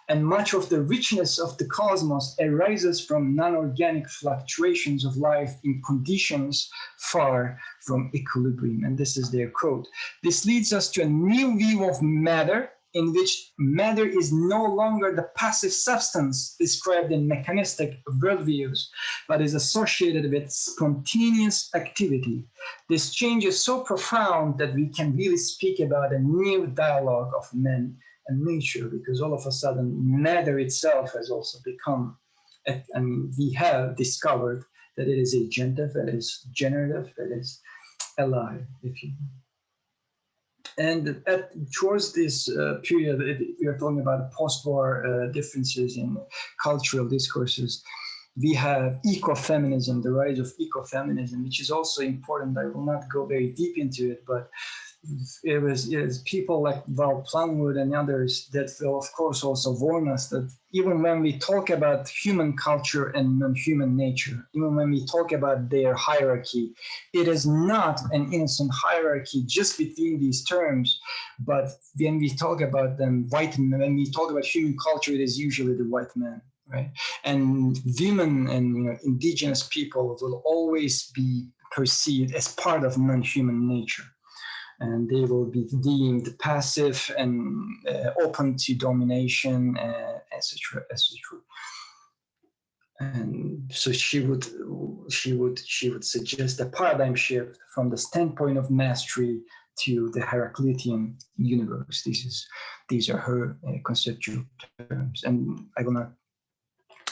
and much of the richness of the cosmos arises from non-organic fluctuations of life in conditions far from equilibrium. And this is their quote. This leads us to a new view of matter, in which matter is no longer the passive substance described in mechanistic worldviews, but is associated with spontaneous activity. This change is so profound that we can really speak about a new dialogue of man and nature, because all of a sudden matter itself has also become, we have discovered that it is agentive, that is generative, that is alive, if you will. And towards this period, we are talking about post-war differences in cultural discourses. We have ecofeminism, the rise of ecofeminism, which is also important. I will not go very deep into it, but it was people like Val Plumwood and others that will, of course, also warn us that even when we talk about human culture and non-human nature, even when we talk about their hierarchy, it is not an innocent hierarchy just between these terms, but when we talk about them, when we talk about human culture, it is usually the white man, right? And women and indigenous people will always be perceived as part of non-human nature. And they will be deemed passive and open to domination, etc., etc. And so she would suggest a paradigm shift from the standpoint of mastery to the Heraclitean universe. These are her conceptual terms, and I will not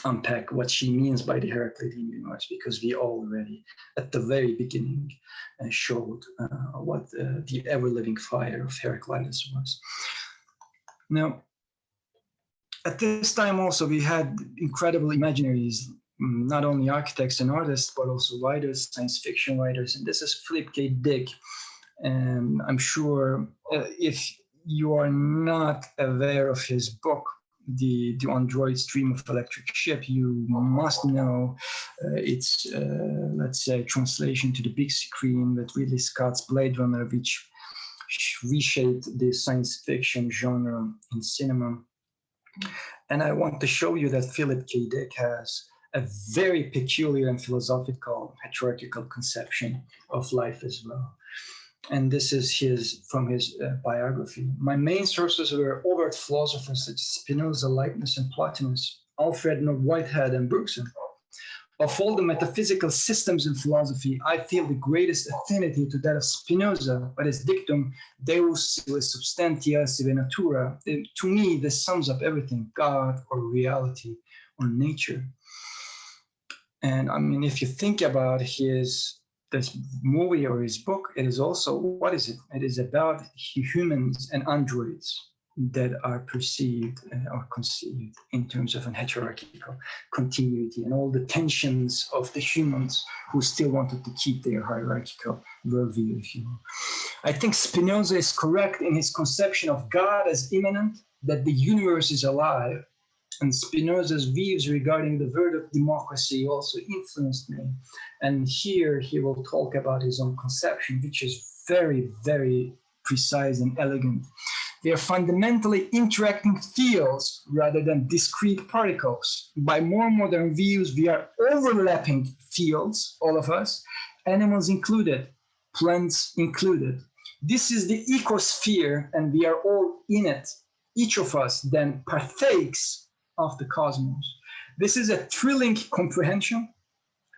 unpack what she means by the Heraclitean universe, because we already at the very beginning showed what the ever-living fire of Heraclitus was. Now, at this time also we had incredible imaginaries, not only architects and artists, but also writers, science fiction writers, and this is Philip K. Dick. And I'm sure if you are not aware of his book, the Android Stream of Electric Ship, you must know its, let's say, translation to the big screen with Ridley Scott's Blade Runner, which reshaped the science fiction genre in cinema. And I want to show you that Philip K. Dick has a very peculiar and philosophical heterarchical conception of life as well. And this is from his biography. My main sources were overt philosophers such as Spinoza, Leibniz, and Plotinus, Alfred North Whitehead, and Bergson. Of all the metaphysical systems in philosophy, I feel the greatest affinity to that of Spinoza, but his dictum, Deus substantia sive natura. To me, this sums up everything, God or reality or nature. And I mean, if you think about this movie or his book, it is also, what is it? It is about humans and androids, that are perceived or conceived in terms of an heterarchical continuity and all the tensions of the humans who still wanted to keep their hierarchical worldview, if you will. I think Spinoza is correct in his conception of God as immanent, that the universe is alive. And Spinoza's views regarding the word of democracy also influenced me. And here he will talk about his own conception, which is very, very precise and elegant. They are fundamentally interacting fields rather than discrete particles. By more modern views, we are overlapping fields, all of us, animals included, plants included. This is the ecosphere, and we are all in it. Each of us then partakes of the cosmos. This is a thrilling comprehension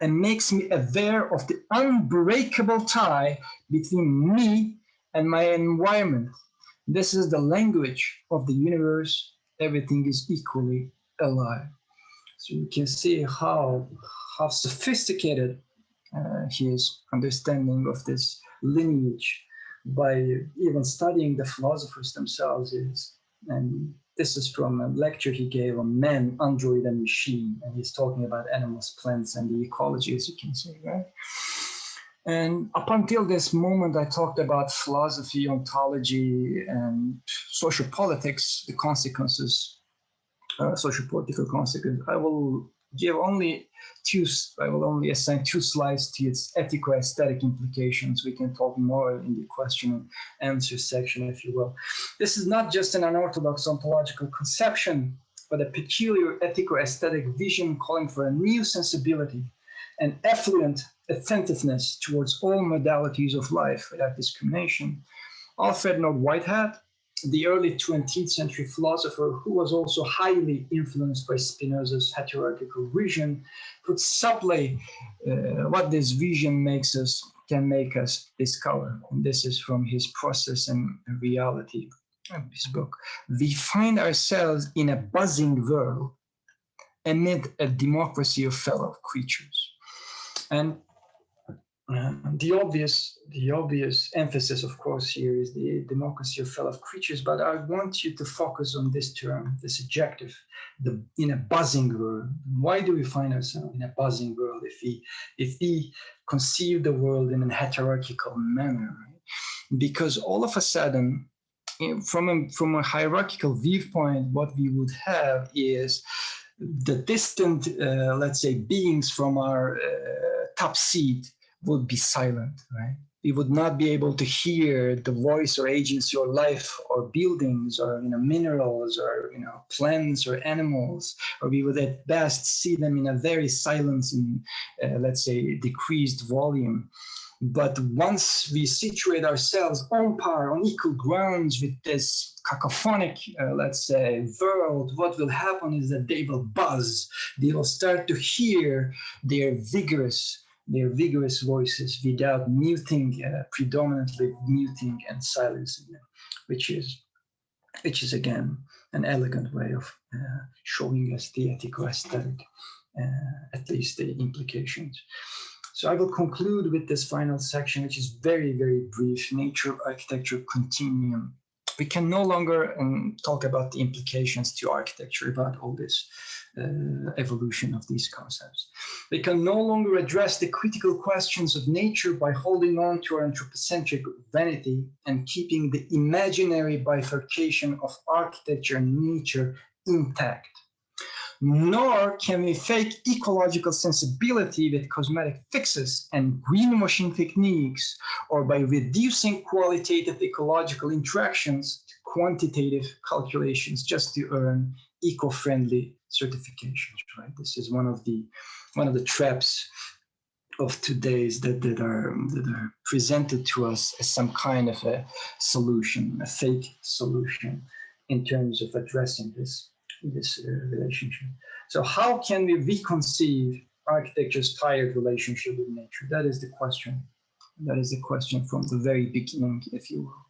and makes me aware of the unbreakable tie between me and my environment. This is the language of the universe. Everything is equally alive. So you can see how sophisticated his understanding of this lineage by even studying the philosophers themselves is. And this is from a lecture he gave on man, android, and machine. And he's talking about animals, plants, and the ecology, as you can see, right? And up until this moment, I talked about philosophy, ontology, and social politics, the consequences, social political consequences. I will only assign 2 slides to its ethico-aesthetic implications. We can talk more in the question and answer section, if you will. This is not just an unorthodox ontological conception, but a peculiar ethico-aesthetic vision calling for a new sensibility and affluent attentiveness towards all modalities of life without discrimination. Alfred Lord Whitehead, the early 20th century philosopher who was also highly influenced by Spinoza's heterarchical vision, put subtly what this vision can make us discover. And this is from his Process and Reality, his book. We find ourselves in a buzzing world amid a democracy of fellow creatures. And the obvious emphasis, of course, here is the democracy of fellow creatures, but I want you to focus on this term, this adjective, in a buzzing world. Why do we find ourselves in a buzzing world if we conceive the world in a hierarchical manner? Right? Because all of a sudden, from a hierarchical viewpoint, what we would have is the distant, let's say, beings from our top seat would be silent, right? We would not be able to hear the voice or agency or life or buildings or minerals or plants or animals, or we would at best see them in a very silent and let's say decreased volume. But once we situate ourselves on par, on equal grounds with this cacophonic, let's say, world, what will happen is that they will buzz. They will start to hear their vigorous voices without muting, predominantly muting and silencing them, which is again an elegant way of showing us the ethico-aesthetic, at least the implications. So I will conclude with this final section, which is very, very brief: nature of architecture continuum. We can no longer talk about the implications to architecture, about all this evolution of these concepts. We can no longer address the critical questions of nature by holding on to our anthropocentric vanity and keeping the imaginary bifurcation of architecture and nature intact. Nor can we fake ecological sensibility with cosmetic fixes and greenwashing techniques, or by reducing qualitative ecological interactions to quantitative calculations just to earn eco-friendly certifications. Right? This is one of the traps of today's that are presented to us as some kind of a solution, a fake solution, in terms of addressing this relationship. So how can we reconceive architecture's tired relationship with nature? That is the question. That is the question from the very beginning, if you will.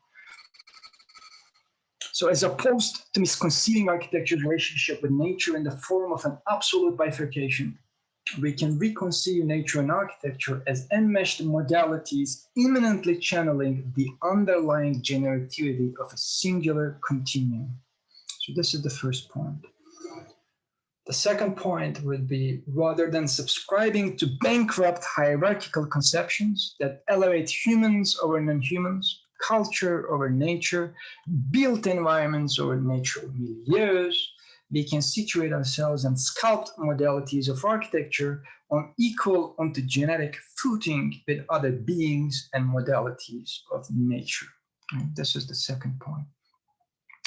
So as opposed to misconceiving architecture's relationship with nature in the form of an absolute bifurcation, we can reconcile nature and architecture as enmeshed modalities immanently channeling the underlying generativity of a singular continuum. So this is the first point. The second point would be, rather than subscribing to bankrupt hierarchical conceptions that elevate humans over non-humans, culture over nature, built environments over natural milieus, we can situate ourselves and sculpt modalities of architecture on equal ontogenetic footing with other beings and modalities of nature. And this is the second point.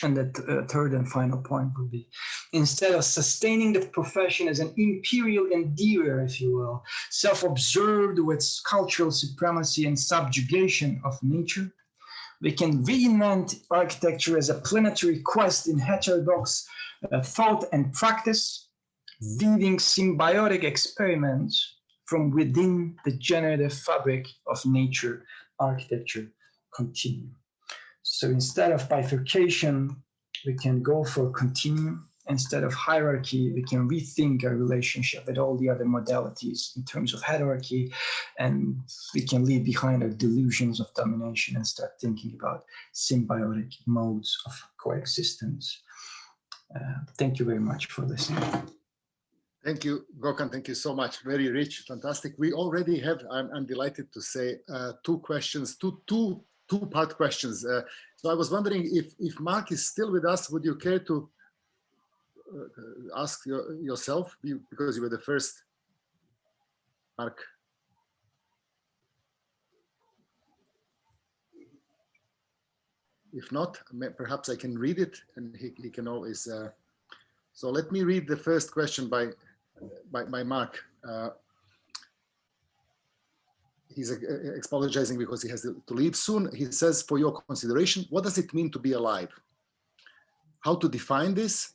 And the third and final point would be, instead of sustaining the profession as an imperial endeavor, if you will, self-observed with cultural supremacy and subjugation of nature, we can reinvent architecture as a planetary quest in heterodox thought and practice, weaving symbiotic experiments from within the generative fabric of nature, architecture, continuum. So instead of bifurcation, we can go for continuum. Instead of hierarchy, we can rethink our relationship with all the other modalities in terms of hierarchy, and we can leave behind our delusions of domination and start thinking about symbiotic modes of coexistence. Thank you very much for listening. Thank you, Gökhan. Thank you so much. Very rich, fantastic. We already have, I'm delighted to say, two questions, two-part questions. So I was wondering if Mark is still with us, would you care to ask yourself, because you were the first, Mark? If not, perhaps I can read it, and he can always. So let me read the first question by Mark. He's apologizing because he has to leave soon. He says, for your consideration, what does it mean to be alive? How to define this?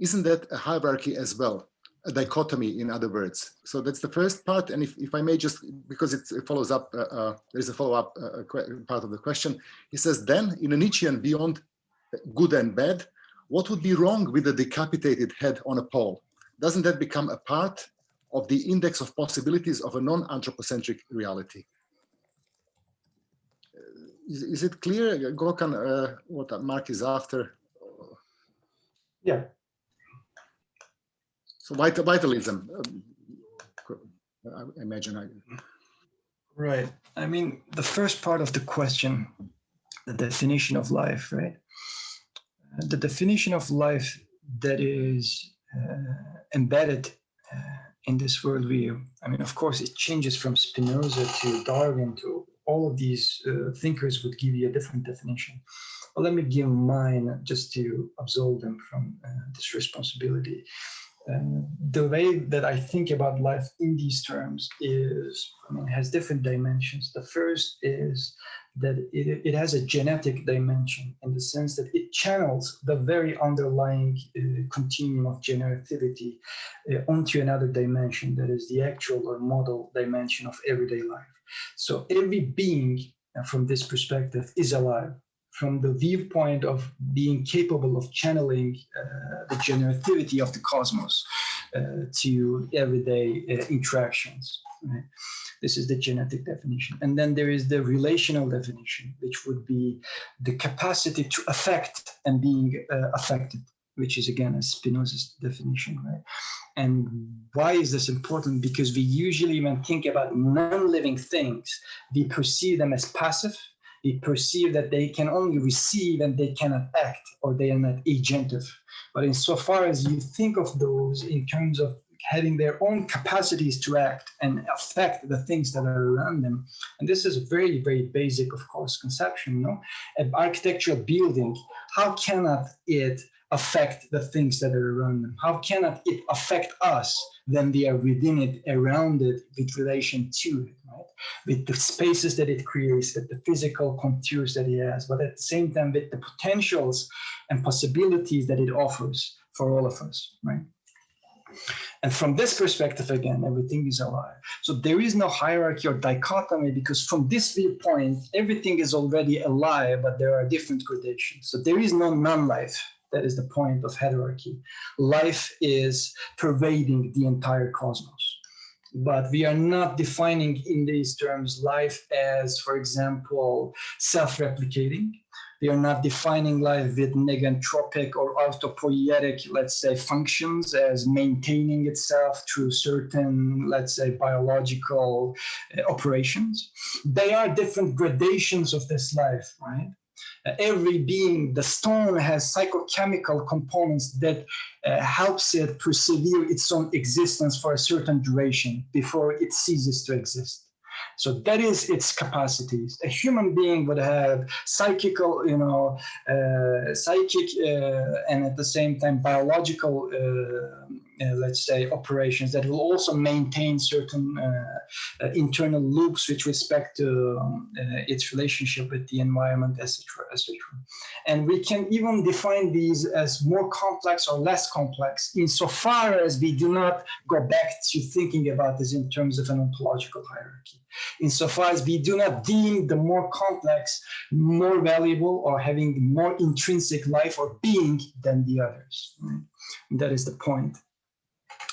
Isn't that a hierarchy as well? A dichotomy, in other words. So that's the first part. And if I may just, because it follows up, there's a follow-up part of the question. He says, then in a Nietzschean beyond good and bad, what would be wrong with a decapitated head on a pole? Doesn't that become a part of the index of possibilities of a non-anthropocentric reality? Is it clear, Gökhan, what Mark is after? Yeah. So vitalism, I imagine. Right. I mean, the first part of the question, the definition of life, right? The definition of life that is embedded in this worldview. I mean, of course, it changes from Spinoza to Darwin to all of these thinkers would give you a different definition. But let me give mine just to absolve them from this responsibility. The way that I think about life in these terms is, I mean, it has different dimensions. The first is that it has a genetic dimension in the sense that it channels the very underlying continuum of generativity onto another dimension that is the actual or model dimension of everyday life. So every being from this perspective is alive, from the viewpoint of being capable of channeling the generativity of the cosmos to everyday interactions. Right? This is the genetic definition. And then there is the relational definition, which would be the capacity to affect and being affected, which is again a Spinoza's definition, right? And why is this important? Because we usually, when think about non-living things, we perceive them as passive. We perceive that they can only receive and they cannot act, or they are not agentive. But insofar as you think of those in terms of having their own capacities to act and affect the things that are around them, and this is a very, very basic, of course, conception, you know, an architectural building, how cannot it affect the things that are around them? How cannot it affect us when we are within it, around it, with relation to it, right? With the spaces that it creates, with the physical contours that it has, but at the same time with the potentials and possibilities that it offers for all of us, right? And from this perspective, again, everything is alive. So there is no hierarchy or dichotomy, because from this viewpoint, everything is already alive, but there are different gradations. So there is no non-life. That is the point of heterarchy. Life is pervading the entire cosmos. But we are not defining in these terms life as, for example, self-replicating. We are not defining life with negantropic or autopoietic, let's say, functions as maintaining itself through certain, let's say, biological operations. They are different gradations of this life, right? Every being, the stone has psychochemical components that helps it persevere its own existence for a certain duration before it ceases to exist. So that is its capacities. A human being would have psychical, psychic and at the same time biological, let's say, operations that will also maintain certain internal loops with respect to its relationship with the environment, etc., etc. And we can even define these as more complex or less complex insofar as we do not go back to thinking about this in terms of an ontological hierarchy. Insofar as we do not deem the more complex more valuable or having more intrinsic life or being than the others. Right? That is the point.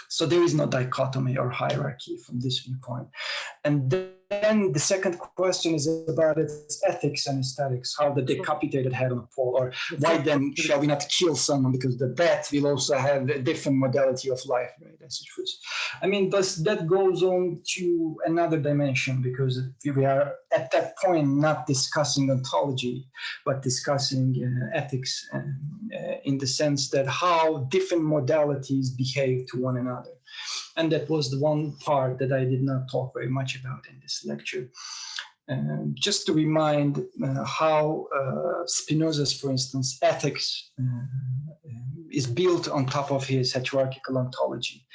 So there is no dichotomy or hierarchy from this viewpoint. And then the second question is about its ethics and aesthetics, how the decapitated head on a pole, or why then shall we not kill someone because the death will also have a different modality of life, right? As it was. I mean, that goes on to another dimension because we are at that point not discussing ontology, but discussing ethics in the sense that how different modalities behave to one another. And that was the one part that I did not talk very much about in this lecture. Just to remind how Spinoza's, for instance, ethics is built on top of his heterarchical ontology.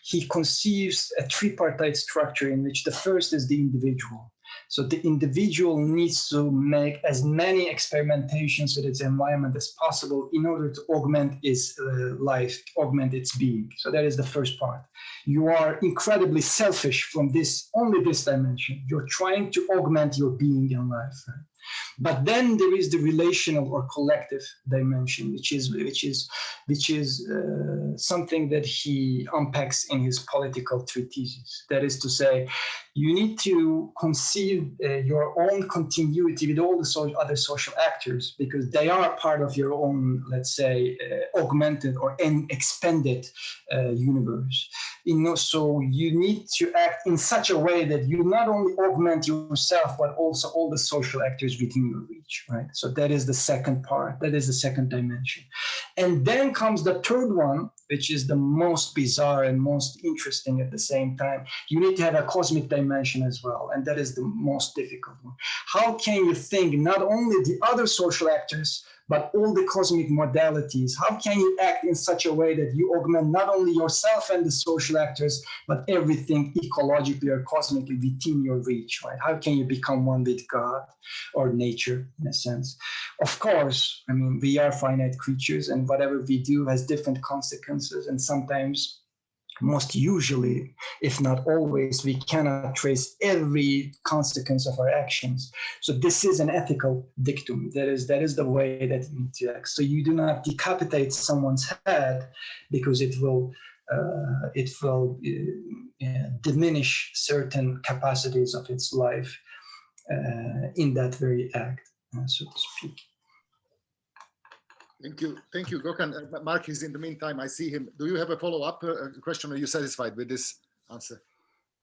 He conceives a tripartite structure in which the first is the individual. So the individual needs to make as many experimentations with its environment as possible in order to augment its life, augment its being. So that is the first part. You are incredibly selfish from only this dimension. You're trying to augment your being in life. Right? But then there is the relational or collective dimension, which is something that he unpacks in his political treatises. That is to say, you need to conceive your own continuity with all the other social actors because they are part of your own, let's say, augmented or expanded universe. So you need to act in such a way that you not only augment yourself, but also all the social actors within your reach, right? So that is the second part. That is the second dimension. And then comes the third one, which is the most bizarre and most interesting at the same time. You need to have a cosmic dimension as well. And that is the most difficult one. How can you think not only the other social actors, but all the cosmic modalities? How can you act in such a way that you augment not only yourself and the social actors, but everything ecologically or cosmically within your reach, right? How can you become one with God or nature in a sense? Of course, I mean, we are finite creatures and whatever we do has different consequences, and sometimes, most usually, if not always, we cannot trace every consequence of our actions. So this is an ethical dictum. That is the way that you need to act. So you do not decapitate someone's head because it will diminish certain capacities of its life in that very act, so to speak. Thank you, Gökhan. Mark is in the meantime. I see him. Do you have a follow-up question? Or are you satisfied with this answer?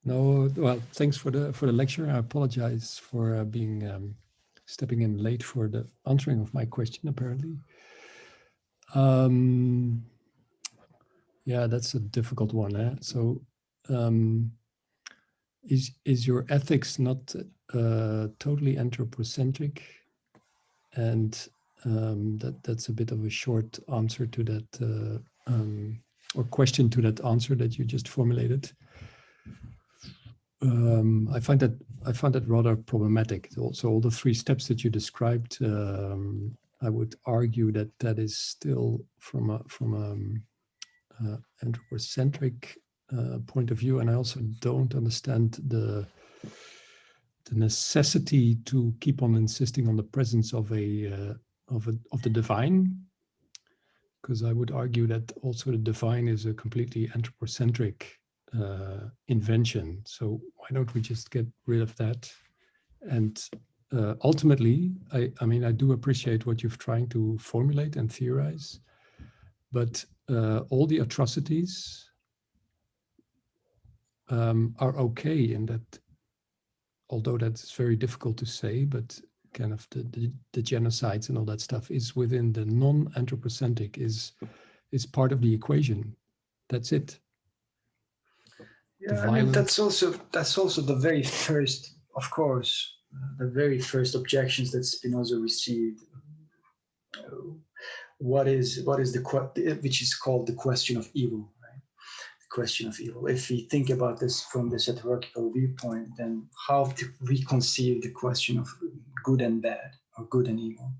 No. Well, thanks for the lecture. I apologize for stepping in late for the answering of my question. Apparently, yeah, that's a difficult one. Eh? So, is your ethics not totally anthropocentric? And that's a bit of a short answer to that, or question to that answer that you just formulated. I find that rather problematic. Also, all the three steps that you described, I would argue that is still from a anthropocentric point of view, and I also don't understand the necessity to keep on insisting on the presence of the divine, because I would argue that also the divine is a completely anthropocentric invention. So why don't we just get rid of that? And ultimately, I mean, I do appreciate what you're trying to formulate and theorize, but all the atrocities are okay in that, although that's very difficult to say, but kind of the genocides and all that stuff is within the non-anthropocentric, is part of the equation. That's it. Yeah, I mean, that's also the very first, of course, the very first objections that Spinoza received. What is which is called the question of evil, right? The question of evil. If we think about this from this heterarchical viewpoint, then how to reconcile the question of good and bad or good and evil?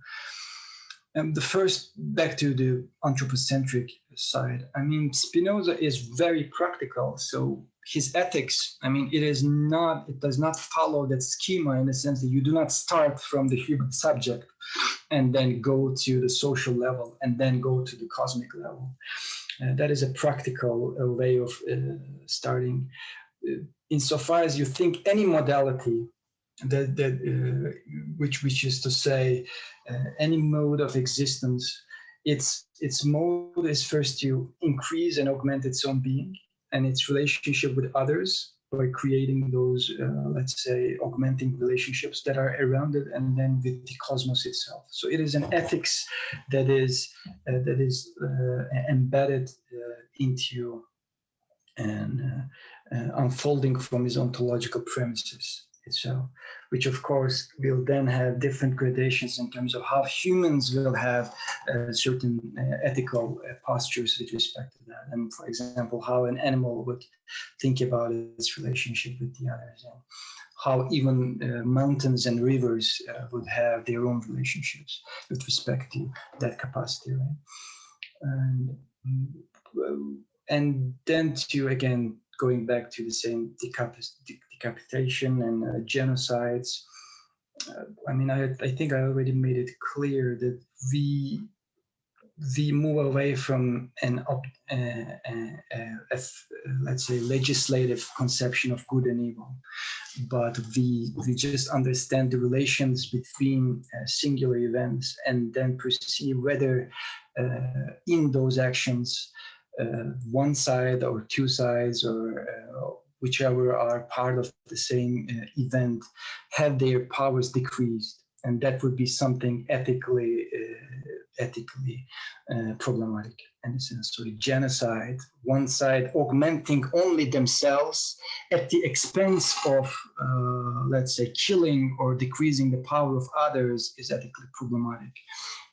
And the first, back to the anthropocentric side, I mean, Spinoza is very practical. So his ethics, I mean, it does not follow that schema in the sense that you do not start from the human subject and then go to the social level and then go to the cosmic level. That is a practical way of starting. Insofar as you think any modality, which is to say, any mode of existence, its mode is first to increase and augment its own being and its relationship with others by creating those, let's say, augmenting relationships that are around it, and then with the cosmos itself. So it is an ethics that is embedded into and unfolding from his ontological premises itself, which of course will then have different gradations in terms of how humans will have certain ethical postures with respect to that. And for example, how an animal would think about its relationship with the others, and how even mountains and rivers would have their own relationships with respect to that capacity, right? And then to, again, going back to the same decapitation and genocides, I mean, I think I already made it clear that we move away from let's say, legislative conception of good and evil, but we just understand the relations between singular events and then perceive whether in those actions one side or two sides or whichever are part of the same event have their powers decreased, and that would be something ethically problematic in a sense. So genocide, one side augmenting only themselves at the expense of, let's say, killing or decreasing the power of others, is ethically problematic,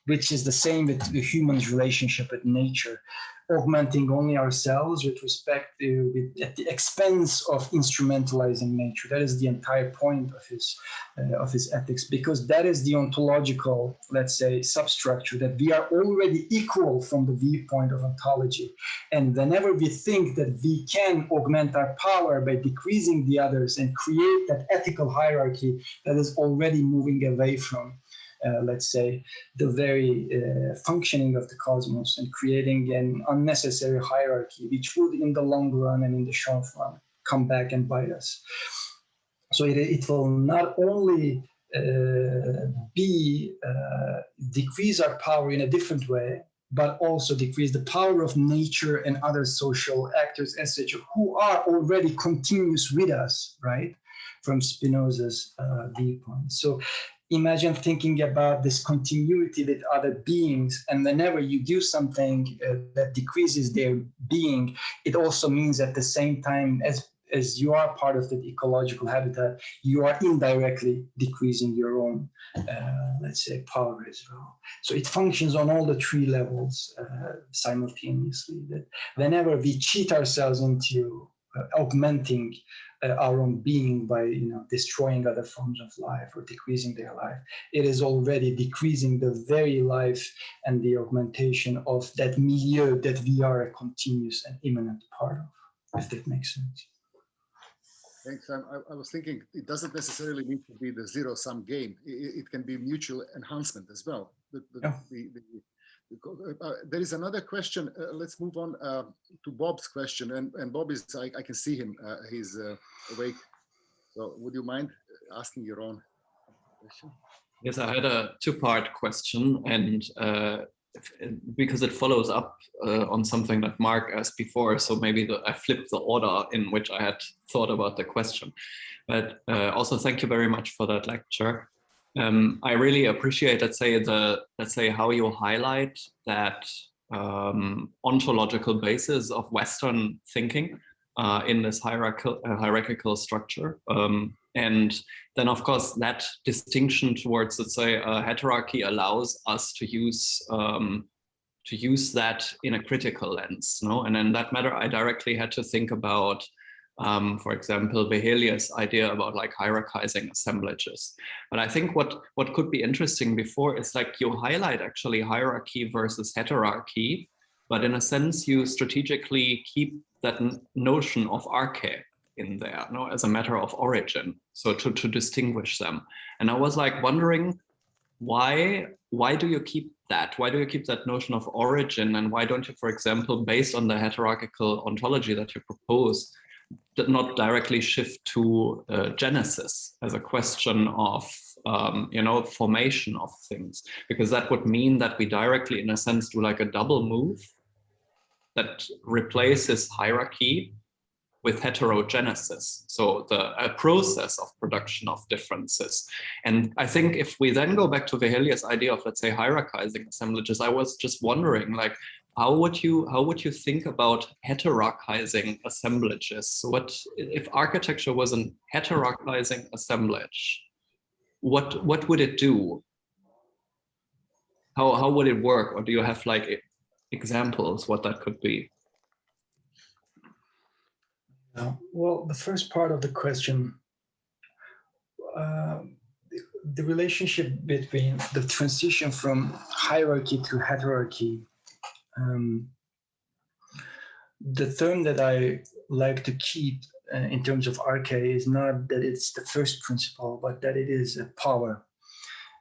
which is the same with the human's relationship with nature. Augmenting only ourselves with respect to, at the expense of instrumentalizing nature. That is the entire point of his ethics, because that is the ontological, let's say, substructure, that we are already equal from the viewpoint of ontology. And whenever we think that we can augment our power by decreasing the others and create that ethical hierarchy that is already moving away from let's say, the very functioning of the cosmos, and creating an unnecessary hierarchy, which would in the long run and in the short run come back and bite us. So it will not only decrease our power in a different way, but also decrease the power of nature and other social actors, etc., who are already continuous with us, right, from Spinoza's viewpoint. So imagine thinking about this continuity with other beings, and whenever you do something that decreases their being, it also means at the same time, as you are part of the ecological habitat, you are indirectly decreasing your own, let's say, power as well. So it functions on all the three levels simultaneously. That whenever we cheat ourselves into augmenting our own being by, destroying other forms of life or decreasing their life, it is already decreasing the very life and the augmentation of that milieu that we are a continuous and immanent part of, if that makes sense. Thanks. I was thinking it doesn't necessarily need to be the zero-sum game. It can be mutual enhancement as well. The There is another question. Let's move on to Bob's question. And Bob is, I can see him. He's awake. So would you mind asking your own question? Yes, I had a two-part question, and because it follows up on something that Mark asked before, so maybe I flipped the order in which I had thought about the question. But also, thank you very much for that lecture. I really appreciate, let's say how you highlight that ontological basis of Western thinking in this hierarchical structure. And then, of course, that distinction towards, let's say, heterarchy allows us to use that in a critical lens. No? And in that matter, I directly had to think about, for example, Vehelius' idea about like hierarchizing assemblages. But I think what could be interesting before is like you highlight actually hierarchy versus heterarchy, but in a sense you strategically keep that notion of arche in there, no, as a matter of origin, so to distinguish them. And I was like wondering, why do you keep that? Why do you keep that notion of origin? And why don't you, for example, based on the heterarchical ontology that you propose, not directly shift to genesis as a question of formation of things? Because that would mean that we directly, in a sense, do like a double move that replaces hierarchy with heterogenesis, so a process of production of differences. And I think if we then go back to Vehelius' idea of, let's say, hierarchizing assemblages, I was just wondering, like, how would you think about heterarchizing assemblages? So what if architecture was an heterarchizing assemblage? What would it do? How would it work? Or do you have like examples what that could be? Well, the first part of the question, the relationship between the transition from hierarchy to heterarchy, the term that I like to keep in terms of arche is not that it's the first principle, but that it is a power.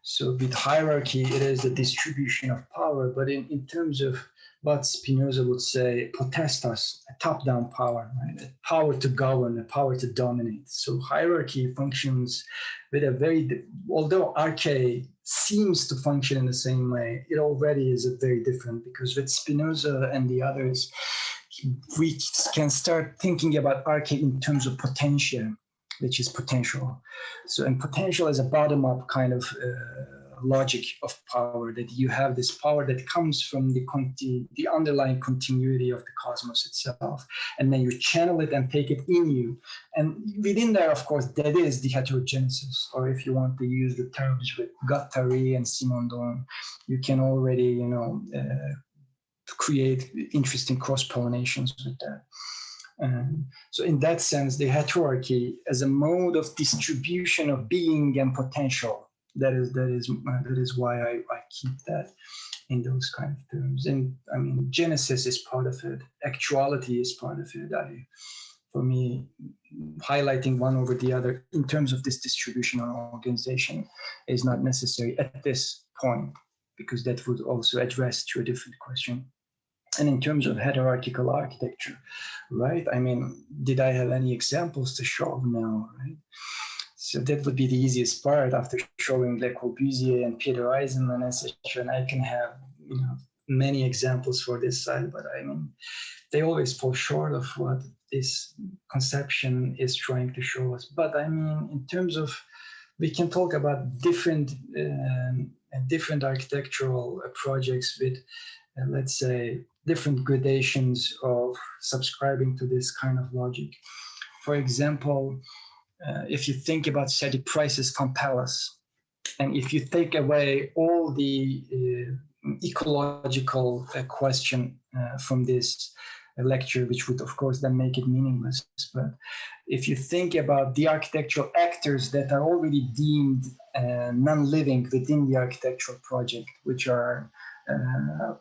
So with hierarchy, it is the distribution of power, but in terms of what Spinoza would say, potestas, a top-down power, right? A power to govern, a power to dominate. So hierarchy functions with a although arche seems to function in the same way, it already is a very different, because with Spinoza and the others, we can start thinking about arche in terms of potential, which is potential. So, and potential is a bottom-up kind of logic of power, that you have this power that comes from the underlying continuity of the cosmos itself, and then you channel it and take it in you. And within there, of course, that is the heterogenesis, or if you want to use the terms with Guattari and Simondon, you can already, create interesting cross-pollinations with that. So in that sense, the heterarchy as a mode of distribution of being and potential, that is why I keep that in those kind of terms. And I mean, genesis is part of it. Actuality is part of it. For me, highlighting one over the other in terms of this distribution or organization is not necessary at this point, because that would also address to a different question. And in terms of heterarchical architecture, right? I mean, did I have any examples to show? No, right? So that would be the easiest part after showing Le Corbusier and Peter Eisenman, etc. I can have many examples for this side, but I mean, they always fall short of what this conception is trying to show us. But I mean, in terms of, we can talk about different architectural projects with, let's say, different gradations of subscribing to this kind of logic. For example, if you think about Seti Price's Temporalis, and if you take away all the ecological question from this lecture, which would of course then make it meaningless, but if you think about the architectural actors that are already deemed non-living within the architectural project, which are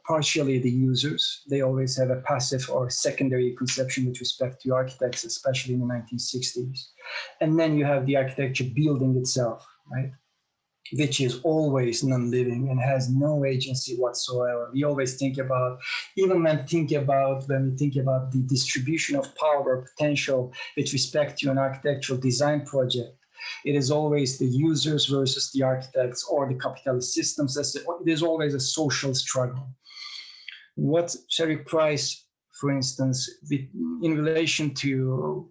partially the users, they always have a passive or secondary conception with respect to architects, especially in the 1960s. And then you have the architecture building itself, right? which is always non-living and has no agency whatsoever. We always think about, even when we think about the distribution of power or potential with respect to an architectural design project, it is always the users versus the architects or the capitalist systems. It is always a social struggle. What Sherry Price, for instance, in relation to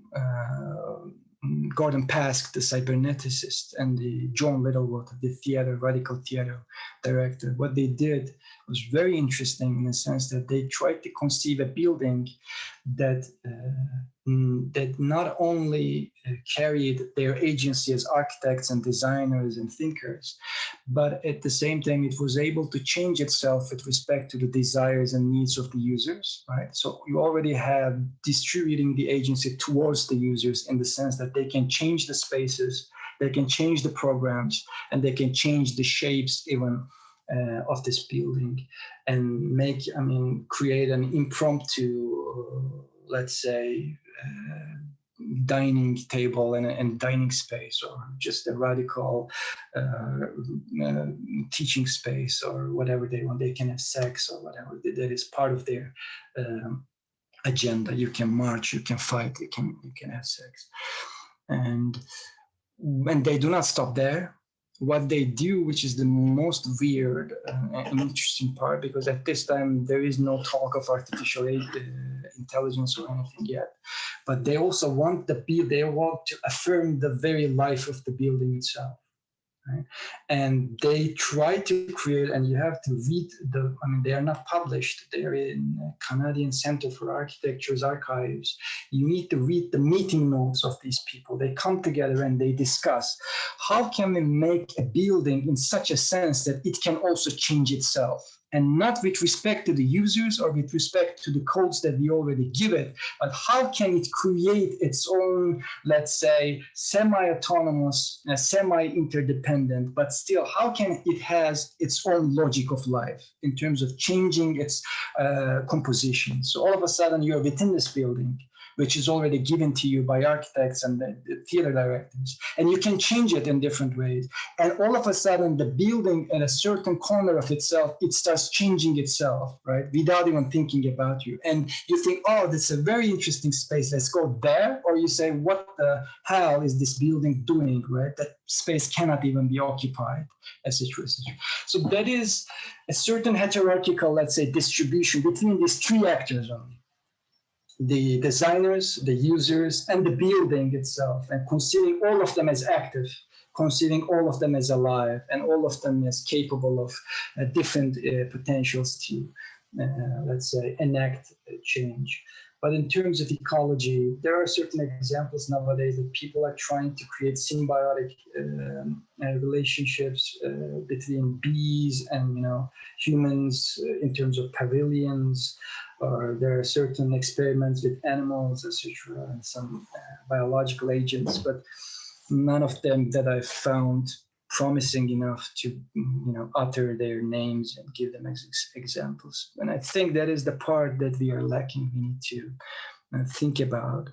Gordon Pask, the cyberneticist, and the John Littlewood, the radical theater director, what they did was very interesting in the sense that they tried to conceive a building that not only carried their agency as architects and designers and thinkers, but at the same time it was able to change itself with respect to the desires and needs of the users, right? So you already have distributing the agency towards the users in the sense that they can change the spaces, they can change the programs, and they can change the shapes even of this building, and create an impromptu, let's say, dining table and dining space, or just a radical teaching space, or whatever they want. They can have sex or whatever that is part of their agenda. You can march, you can fight, you can have sex, and when they do not stop there. What they do, which is the most weird and interesting part, because at this time there is no talk of artificial intelligence or anything yet, but they also want to affirm the very life of the building itself. Right? And they try to create, and you have to read they are not published. They're in Canadian Center for Architecture's archives. You need to read the meeting notes of these people. They come together and they discuss, how can we make a building in such a sense that it can also change itself? And not with respect to the users or with respect to the codes that we already give it, but how can it create its own, let's say, semi-autonomous, semi-interdependent, but still, how can it has its own logic of life in terms of changing its composition? So all of a sudden, you're within this building, which is already given to you by architects and the theater directors, and you can change it in different ways. And all of a sudden, the building in a certain corner of itself, it starts changing itself, right? Without even thinking about you. And you think, oh, this is a very interesting space, let's go there. Or you say, what the hell is this building doing, right? That space cannot even be occupied, etc. So that is a certain hierarchical, let's say, distribution between these three actors only. The designers, the users, and the building itself, and considering all of them as active, considering all of them as alive, and all of them as capable of different potentials to, let's say, enact change. But in terms of ecology, there are certain examples nowadays that people are trying to create symbiotic relationships between bees and humans in terms of pavilions. Or there are certain experiments with animals, etc., and some biological agents, but none of them that I've found promising enough to, utter their names and give them as examples. And I think that is the part that we are lacking. We need to think about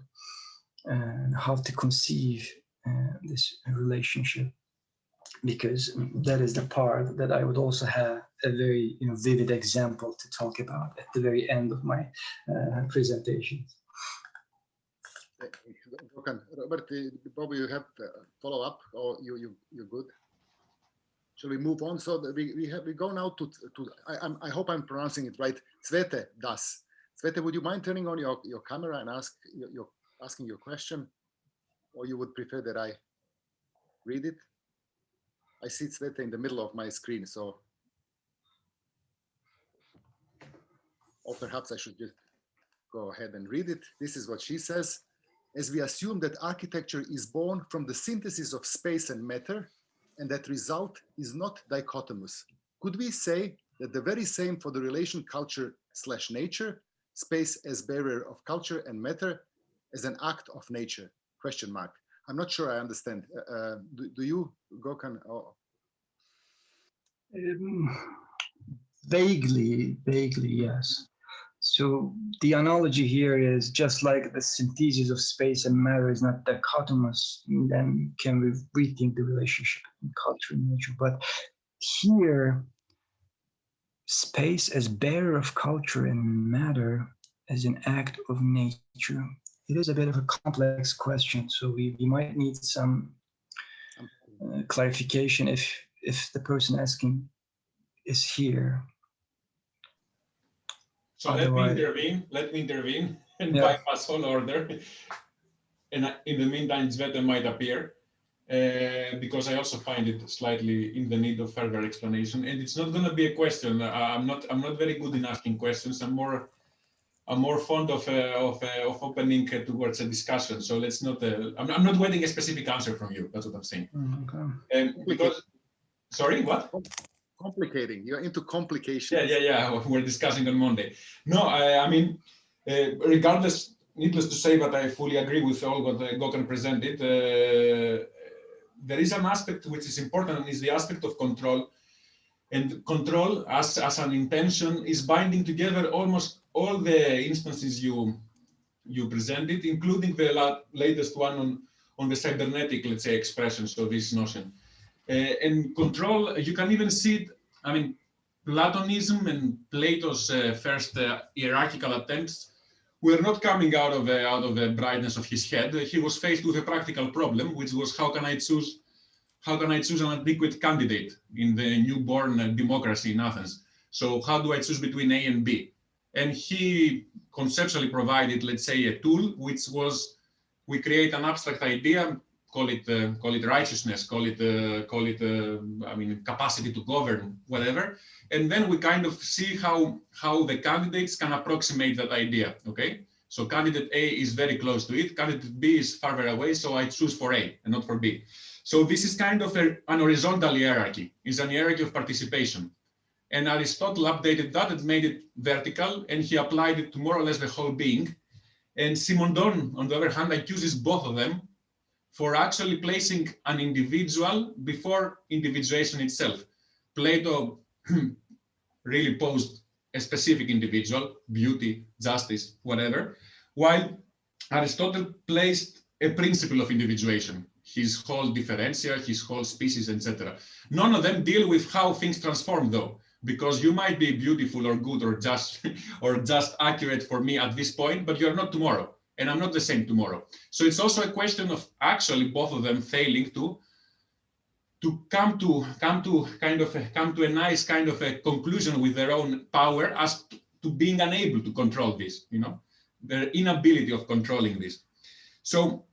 how to conceive this relationship, because that is the part that I would also have a very vivid example to talk about at the very end of my presentation. Robert, probably you have follow up, or you're good. Shall we move on? So we go now to I hope I'm pronouncing it right. Svete Das. Svete, would you mind turning on your camera and asking your question, or you would prefer that I read it? I see Svete in the middle of my screen, so, or perhaps I should just go ahead and read it. This is what she says. As we assume that architecture is born from the synthesis of space and matter, and that result is not dichotomous, could we say that the very same for the relation culture/nature, space as barrier of culture and matter as an act of nature? Question mark. I'm not sure I understand. Do you, Gökhan? Oh. Vaguely, yes. So the analogy here is just like the synthesis of space and matter is not dichotomous, then can we rethink the relationship between culture and nature? But here, space as bearer of culture and matter as an act of nature. It is a bit of a complex question, so we might need some clarification if the person asking is here. So Otherwise, let me intervene and yeah. bypass all order. And in the meantime, Zveta might appear, because I also find it slightly in the need of further explanation. And it's not going to be a question. I'm not very good in asking questions. I'm more fond of opening towards a discussion. So let's not. I'm not waiting a specific answer from you. That's what I'm saying. Okay. Because, sorry, what? Complicating. You're into complications. Yeah. We're discussing on Monday. No, I mean, regardless, needless to say, but I fully agree with all what Gökhan presented. There is an aspect which is important, and is the aspect of control. And control, as an intention, is binding together almost all the instances you presented, including the latest one on the cybernetic, let's say, expressions of this notion. And control, you can even see it. I mean, Platonism and Plato's first hierarchical attempts were not coming out of the brightness of his head. He was faced with a practical problem, which was how can I choose an adequate candidate in the newborn democracy in Athens? So how do I choose between A and B? And he conceptually provided, let's say, a tool, which was we create an abstract idea. Call it righteousness, call it I mean, capacity to govern, whatever, and then we kind of see how the candidates can approximate that idea. Okay, so candidate A is very close to it, candidate B is farther away, so I choose for A and not for B. So this is kind of an horizontal hierarchy. It's an hierarchy of participation, and Aristotle updated that and made it vertical, and he applied it to more or less the whole being. And Simondon, on the other hand, accuses both of them for actually placing an individual before individuation itself. Plato really posed a specific individual, beauty, justice, whatever, while Aristotle placed a principle of individuation, his whole differentia, his whole species, etc. None of them deal with how things transform, though, because you might be beautiful or good or just accurate for me at this point, but you're not tomorrow. And I'm not the same tomorrow. So it's also a question of actually both of them failing to come to a nice kind of a conclusion with their own power as to being unable to control this, their inability of controlling this. So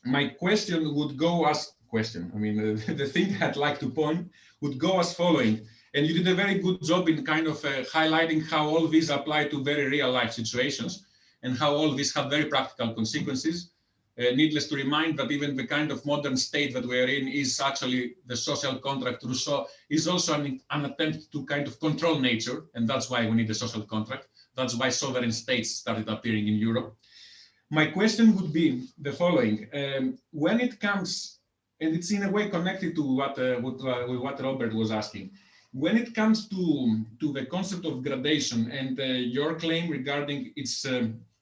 my question would go as the thing I'd like to point would go as following. And you did a very good job in kind of highlighting how all these apply to very real life situations, and how all these have very practical consequences. Needless to remind that even the kind of modern state that we're in is actually the social contract. Rousseau is also an attempt to kind of control nature, and that's why we need a social contract. That's why sovereign states started appearing in Europe. My question would be the following. When it comes, and it's in a way connected to what Robert was asking, when it comes to the concept of gradation and your claim regarding its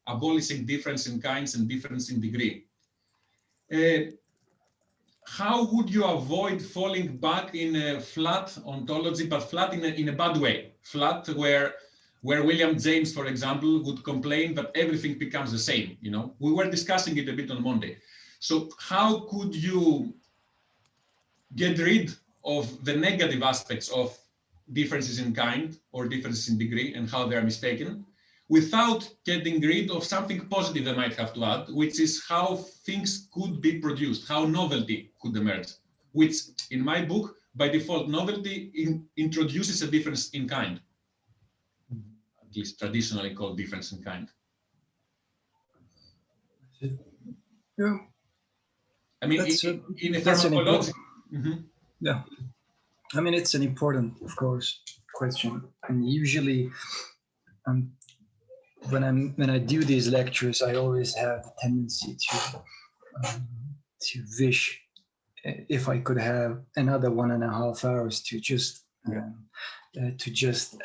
abolishing difference in kinds and difference in degree, how would you avoid falling back in a flat ontology, but flat in a bad way? Flat where William James, for example, would complain that everything becomes the same. We were discussing it a bit on Monday. So how could you get rid of the negative aspects of differences in kind or differences in degree and how they are mistaken, without getting rid of something positive they might have to add, which is how things could be produced, how novelty could emerge, which in my book, by default, novelty introduces a difference in kind, at least traditionally called difference in kind. Yeah. I mean, in a pharmacology. Yeah. I mean, it's an important, of course, question. And usually, when I do these lectures, I always have the tendency to wish if I could have another 1.5 hours to just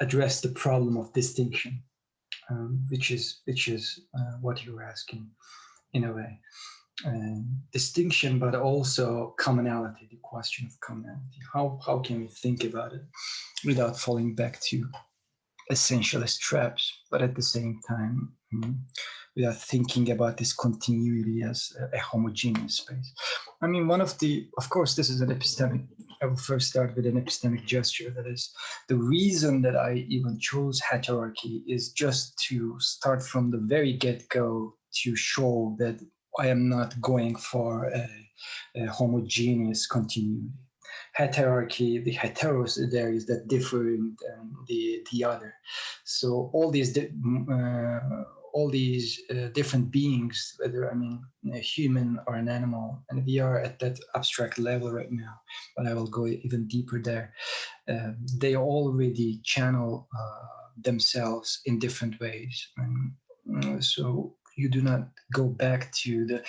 address the problem of distinction. which is what you're asking in a way. Distinction, but also commonality, the question of commonality. How can we think about it without falling back to essentialist traps, but at the same time, without thinking about this continuity as a homogeneous space? I mean, of course, this is an epistemic. I will first start with an epistemic gesture. That is, the reason that I even chose heterarchy is just to start from the very get-go to show that I am not going for a homogeneous continuity. Heterarchy, the heteros there is that different than the other. So all these different beings, whether a human or an animal, and we are at that abstract level right now, but I will go even deeper there. They already channel themselves in different ways, and so you do not go back to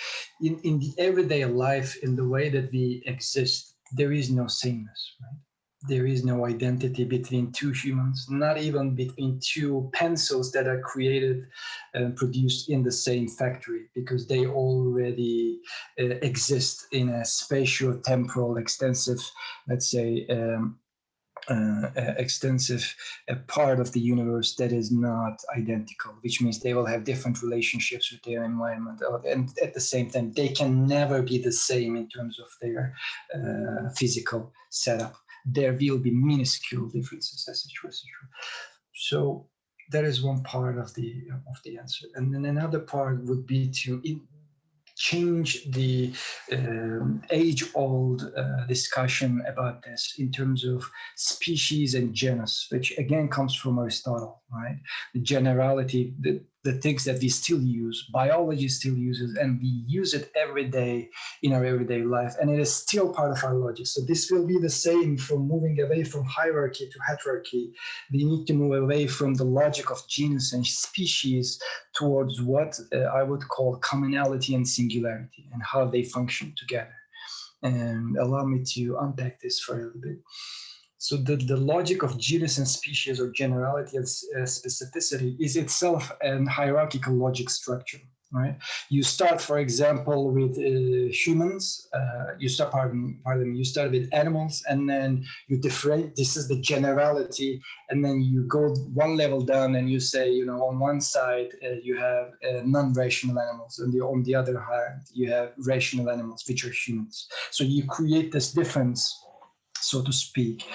in the everyday life, in the way that we exist. There is no sameness, right? There is no identity between two humans, not even between two pencils that are created and produced in the same factory, because they already exist in a spatio-temporal, extensive, let's say, extensive part of the universe that is not identical, which means they will have different relationships with their environment, and at the same time they can never be the same in terms of their physical setup. There will be minuscule differences, etc. So that is one part of the answer, and then another part would be to change the age-old discussion about this in terms of species and genus, which again comes from Aristotle, right? The generality, the things that we still use, biology still uses, and we use it every day in our everyday life, and it is still part of our logic. So this will be the same from moving away from hierarchy to heterarchy. We need to move away from the logic of genus and species towards what I would call commonality and singularity, and how they function together. And allow me to unpack this for a little bit. So the logic of genus and species, or generality and specificity, is itself an hierarchical logic structure, right? You start, for example, with humans. You start with animals, and then you differentiate. This is the generality, and then you go one level down, and you say, on one side you have non-rational animals, and on the other hand you have rational animals, which are humans. So you create this difference, so to speak,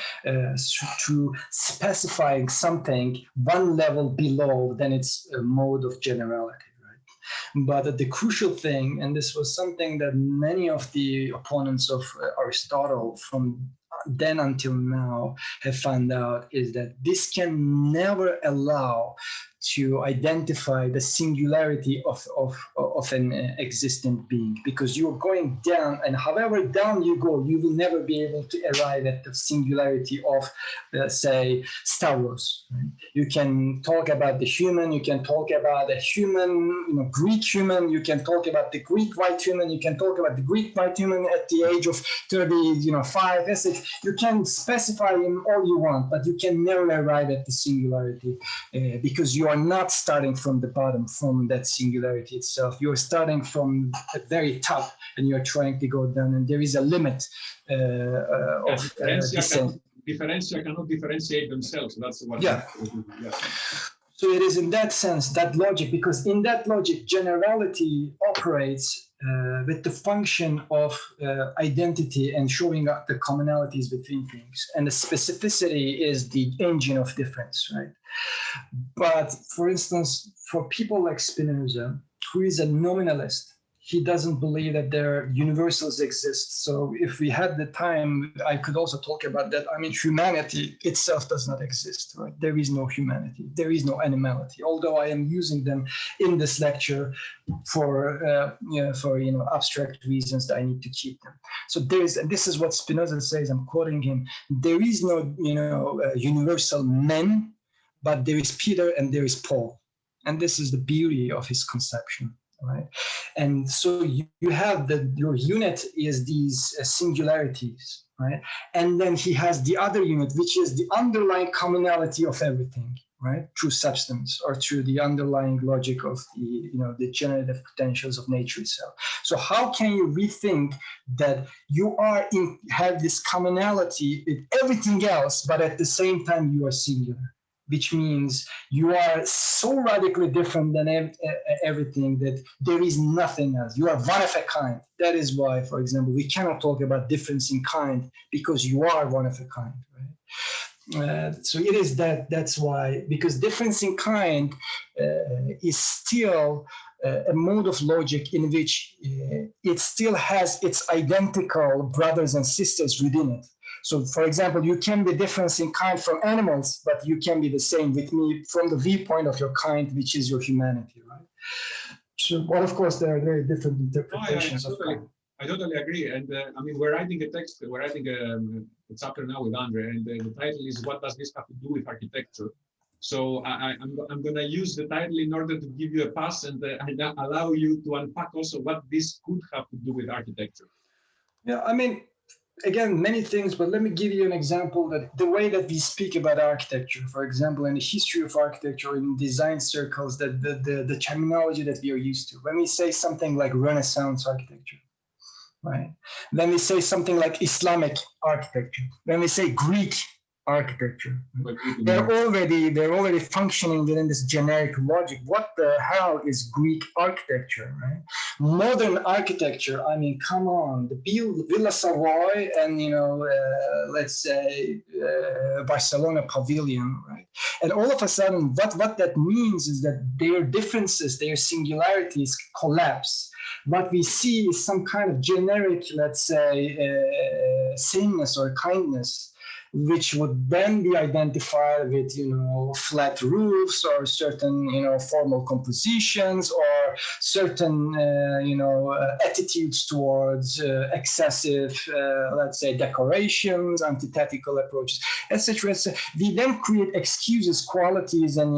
through specifying something one level below than its mode of generality. But the crucial thing, and this was something that many of the opponents of Aristotle from then until now have found out, is that this can never allow to identify the singularity of an existent being, because you're going down, and however down you go, you will never be able to arrive at the singularity of, say, Star Wars. Right? You can talk about the human, you can talk about a human, Greek human, you can talk about the Greek white human, you can talk about the Greek white human at the age of 35, etc. You can specify him all you want, but you can never arrive at the singularity, because you are not starting from the bottom, from that singularity itself. You're starting from the very top, and you're trying to go down, and there is a limit of descent. Differential cannot differentiate themselves. That's what. Yeah. So it is in that sense, that logic, because in that logic, generality operates with the function of identity and showing up the commonalities between things. And the specificity is the engine of difference, right? But for instance, for people like Spinoza, who is a nominalist, he doesn't believe that there universals exist. So if we had the time, I could also talk about that. I mean, humanity itself does not exist, right? There is no humanity. There is no animality. Although I am using them in this lecture for abstract reasons that I need to keep them. So and this is what Spinoza says, I'm quoting him, there is no, universal men, but there is Peter and there is Paul. And this is the beauty of his conception. Right, and so you have your unit is these singularities, right, and then he has the other unit, which is the underlying commonality of everything, right? Through substance or through the underlying logic of the generative potentials of nature itself. So how can you rethink that you have this commonality with everything else, but at the same time you are singular, which means you are so radically different than everything that there is nothing else. You are one of a kind. That is why, for example, we cannot talk about difference in kind, because you are one of a kind, right? So it is that's why, because difference in kind is still a mode of logic in which it still has its identical brothers and sisters within it. So, for example, you can be different in kind from animals, but you can be the same with me from the viewpoint of your kind, which is your humanity, right? So, well, of course, there are very different interpretations of kind. I totally agree. And I mean, we're writing a a chapter now with Andre, and the title is "What Does This Have to Do with Architecture?" So I'm going to use the title in order to give you a pass and allow you to unpack also what this could have to do with architecture. Yeah, I mean, again, many things, but let me give you an example that the way that we speak about architecture, for example, in the history of architecture, in design circles, that the terminology that we are used to. When we say something like Renaissance architecture, right? Then we say something like Islamic architecture. Then we say Greek architecture. They're already functioning within this generic logic. What the hell is Greek architecture, right? Modern architecture, I mean, come on, the Villa Savoy and, let's say Barcelona Pavilion, right? And all of a sudden, what that means is that their differences, their singularities collapse. What we see is some kind of generic, let's say, sameness or kindness, which would then be identified with, flat roofs or certain, formal compositions or certain, attitudes towards excessive, let's say, decorations, antithetical approaches, etc. We then create excuses, qualities, and,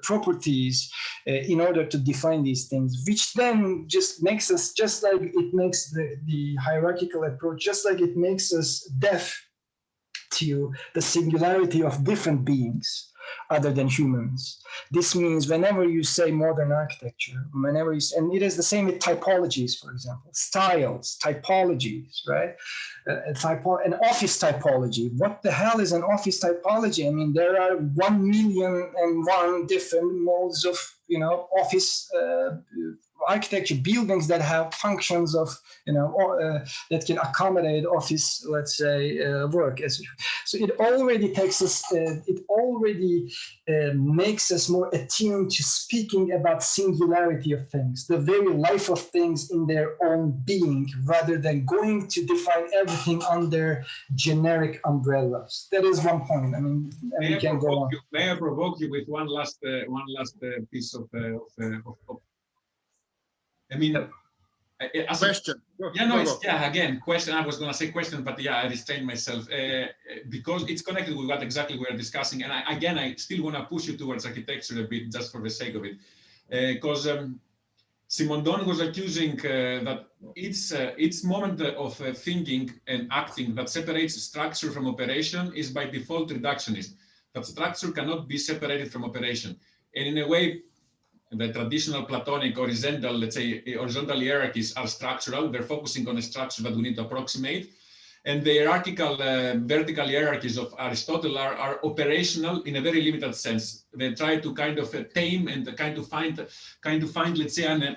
properties in order to define these things, which then just makes us, just like it makes the hierarchical approach, just like it makes us deaf to the singularity of different beings other than humans. This means whenever you say modern architecture, and it is the same with typologies, for example, styles, typologies, right? An office typology. What the hell is an office typology? I mean, there are 1,000,001 different modes of, office architecture, buildings that have functions of, that can accommodate office, let's say, work. So it already takes us, makes us more attuned to speaking about singularity of things, the very life of things in their own being, rather than going to define everything under generic umbrellas. That is one point. I mean, we can go on. May I provoke you with one last piece of I mean, question. Again, question. I was going to say question, but I restrained myself because it's connected with what exactly we're discussing. And I still want to push you towards architecture a bit, just for the sake of it, because Simondon was accusing that its moment of thinking and acting that separates structure from operation is by default reductionist. That structure cannot be separated from operation, and in a way, the traditional Platonic horizontal, let's say, horizontal hierarchies are structural. They're focusing on a structure that we need to approximate. And the hierarchical, vertical hierarchies of Aristotle are operational in a very limited sense. They try to kind of tame and kind of find, let's say,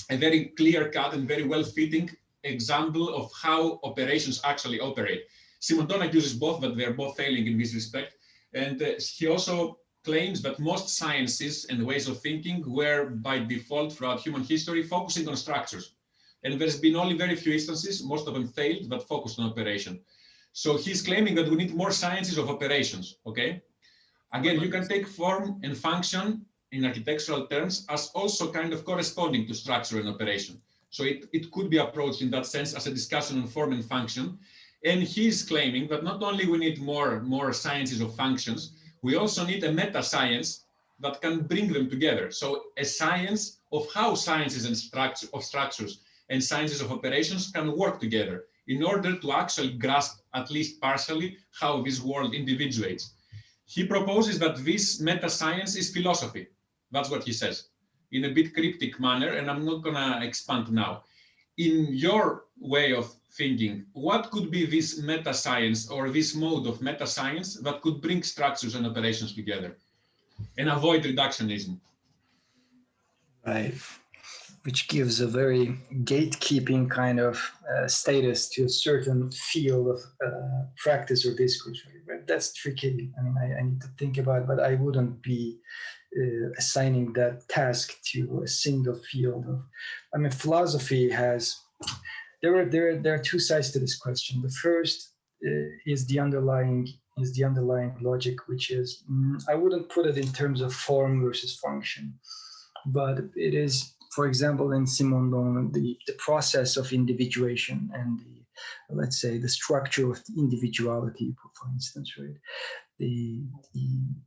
a very clear-cut and very well-fitting example of how operations actually operate. Simondon accuses both, but they're both failing in this respect. And he also claims that most sciences and ways of thinking were by default throughout human history focusing on structures. And there's been only very few instances, most of them failed, that focused on operation. So he's claiming that we need more sciences of operations, okay? Again, you can take form and function in architectural terms as also kind of corresponding to structure and operation. So it could be approached in that sense as a discussion on form and function. And he's claiming that not only we need more sciences of functions, we also need a meta-science that can bring them together. So a science of how sciences and structures and sciences of operations can work together in order to actually grasp, at least partially, how this world individuates. he proposes that this meta-science is philosophy. That's what he says in a bit cryptic manner, and I'm not gonna expand now. In your way of thinking, what could be this meta-science or this mode of meta-science that could bring structures and operations together and avoid reductionism? Right, which gives a very gatekeeping kind of status to a certain field of practice or discourse. Right? That's tricky. I mean, I need to think about it, but I wouldn't be assigning that task to a single field of. I mean, philosophy has. There are two sides to this question. The first is the underlying logic, which is I wouldn't put it in terms of form versus function, but it is, for example, in Simondon, the process of individuation and let's say the structure of the individuality, for instance, right?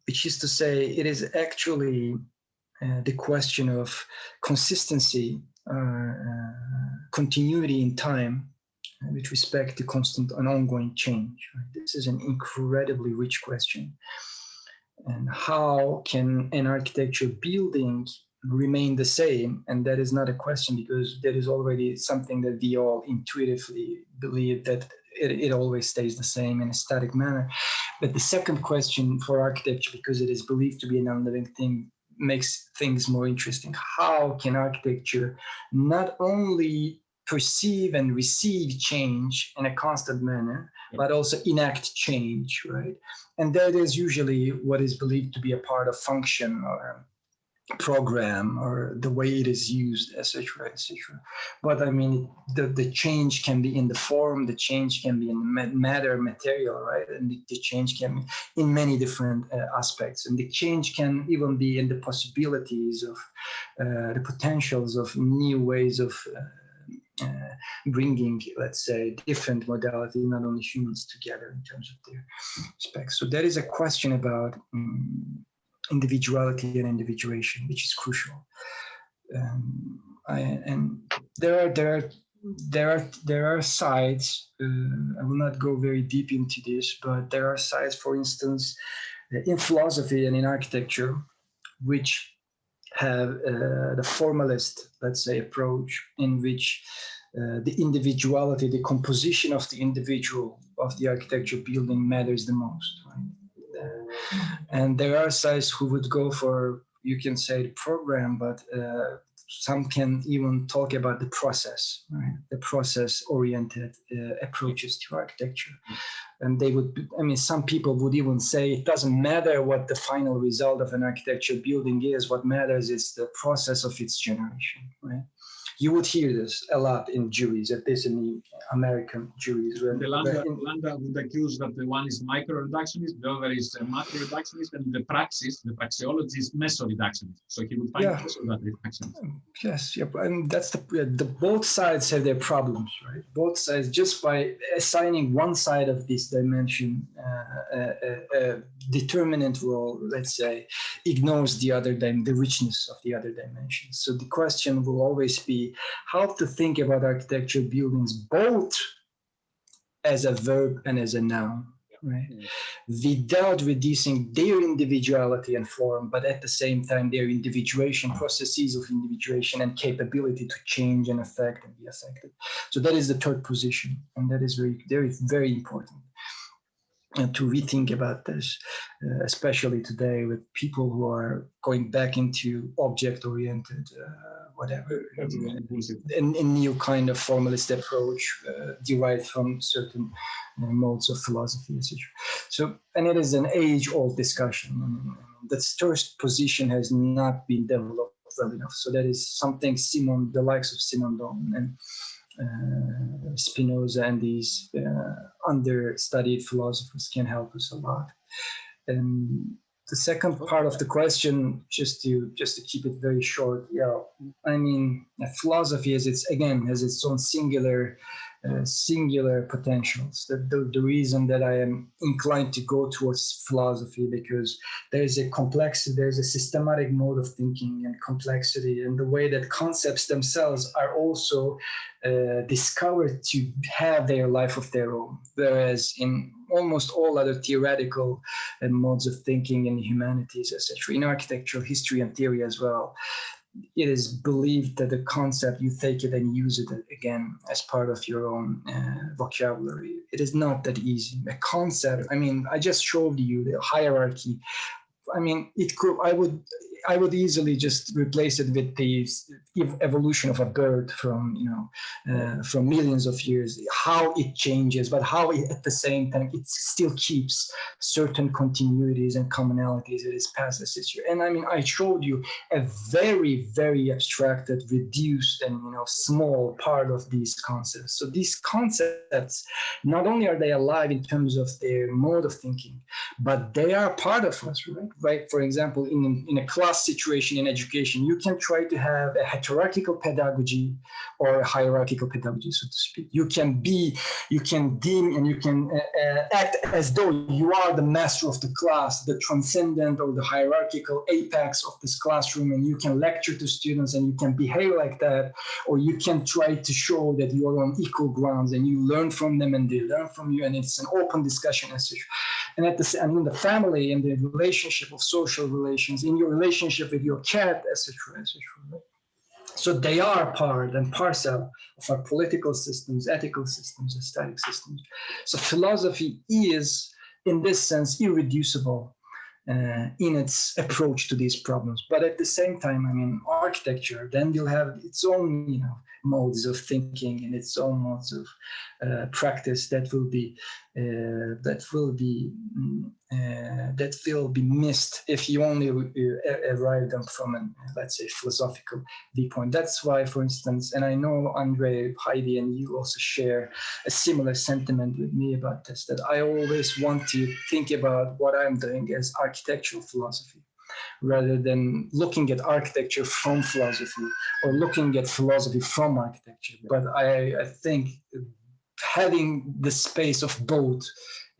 Which is to say, it is actually the question of consistency, continuity in time with respect to constant and ongoing change. Right? This is an incredibly rich question. And how can an architecture building remain the same? And that is not a question, because there is already something that we all intuitively believe, that it always stays the same in a static manner. But the second question for architecture, because it is believed to be a non-living thing, makes things more interesting. How can architecture not only perceive and receive change in a constant manner, but also enact change, right? And that is usually what is believed to be a part of function or program or the way it is used, etc., etc. But I mean, the change can be in the form, the change can be in the matter, material, right? And the change can be in many different aspects. And the change can even be in the possibilities of the potentials of new ways of bringing, let's say, different modality, not only humans, together in terms of their specs. So that is a question about individuality and individuation, which is crucial. And there are sides. I will not go very deep into this, but there are sides, for instance, in philosophy and in architecture, which have the formalist, let's say, approach, in which the individuality, the composition of the individual of the architecture building matters the most. Right? And there are sides who would go for, you can say, the program, but some can even talk about the process, right? The process-oriented approaches to architecture. And they would, I mean, some people would even say it doesn't matter what the final result of an architecture building is. What matters is the process of its generation, right? You would hear this a lot in juries, at least in the American juries. The Landa would accuse that the one is micro-reductionist, the other is macro-reductionist, and the praxeology is meso-reductionist. So he would find also that reductionist. Yes, yeah, and that's the both sides have their problems, right? Both sides, just by assigning one side of this dimension a determinant role, let's say, ignores the other, the richness of the other dimensions. So the question will always be how to think about architecture buildings both as a verb and as a noun, right? Without reducing their individuality and form, but at the same time their individuation, processes of individuation and capability to change and affect and be affected. So that is the third position, and that is very important. And to rethink about this, especially today with people who are going back into object-oriented, whatever, a new kind of formalist approach derived from certain modes of philosophy, etc. So, and it is an age-old discussion. The first position has not been developed well enough. So that is something the likes of Simondon and Spinoza and these understudied philosophers can help us a lot. And the second part of the question, just to keep it very short, I mean, philosophy has its own singular singular potentials. The reason that I am inclined to go towards philosophy, because there's a complexity, there's a systematic mode of thinking and complexity, and the way that concepts themselves are also discovered to have their life of their own. Whereas in almost all other theoretical modes of thinking in humanities, etc., in architectural history and theory as well, it is believed that the concept, you take it and use it again as part of your own vocabulary. It is not that easy. A concept, I mean, I just showed you the hierarchy. I mean, it could, I would easily just replace it with the evolution of a bird from, from millions of years, how it changes, but how it, at the same time, it still keeps certain continuities and commonalities that is past this issue. And I mean, I showed you a very, very abstracted, reduced, and, small part of these concepts. So these concepts, not only are they alive in terms of their mode of thinking, but they are part of us, right? For example, in a class situation in education, you can try to have a heterarchical pedagogy or a hierarchical pedagogy, so to speak. You can deem and you can act as though you are the master of the class, the transcendent or the hierarchical apex of this classroom, and you can lecture to students and you can behave like that, or you can try to show that you are on equal grounds and you learn from them and they learn from you, and it's an open discussion as such. And at the same, in the family, in the relationship of social relations, in your relationship with your cat, etc., etc. Right? So they are part and parcel of our political systems, ethical systems, aesthetic systems. So philosophy is, in this sense, irreducible in its approach to these problems. But at the same time, I mean, architecture then will have its own, modes of thinking and its own modes of practice that will be missed if you only arrive them from an, let's say, philosophical viewpoint. That's why, for instance, and I know Andre, Heidi, and you also share a similar sentiment with me about this, that I always want to think about what I'm doing as architectural philosophy, rather than looking at architecture from philosophy or looking at philosophy from architecture. But I think having the space of both,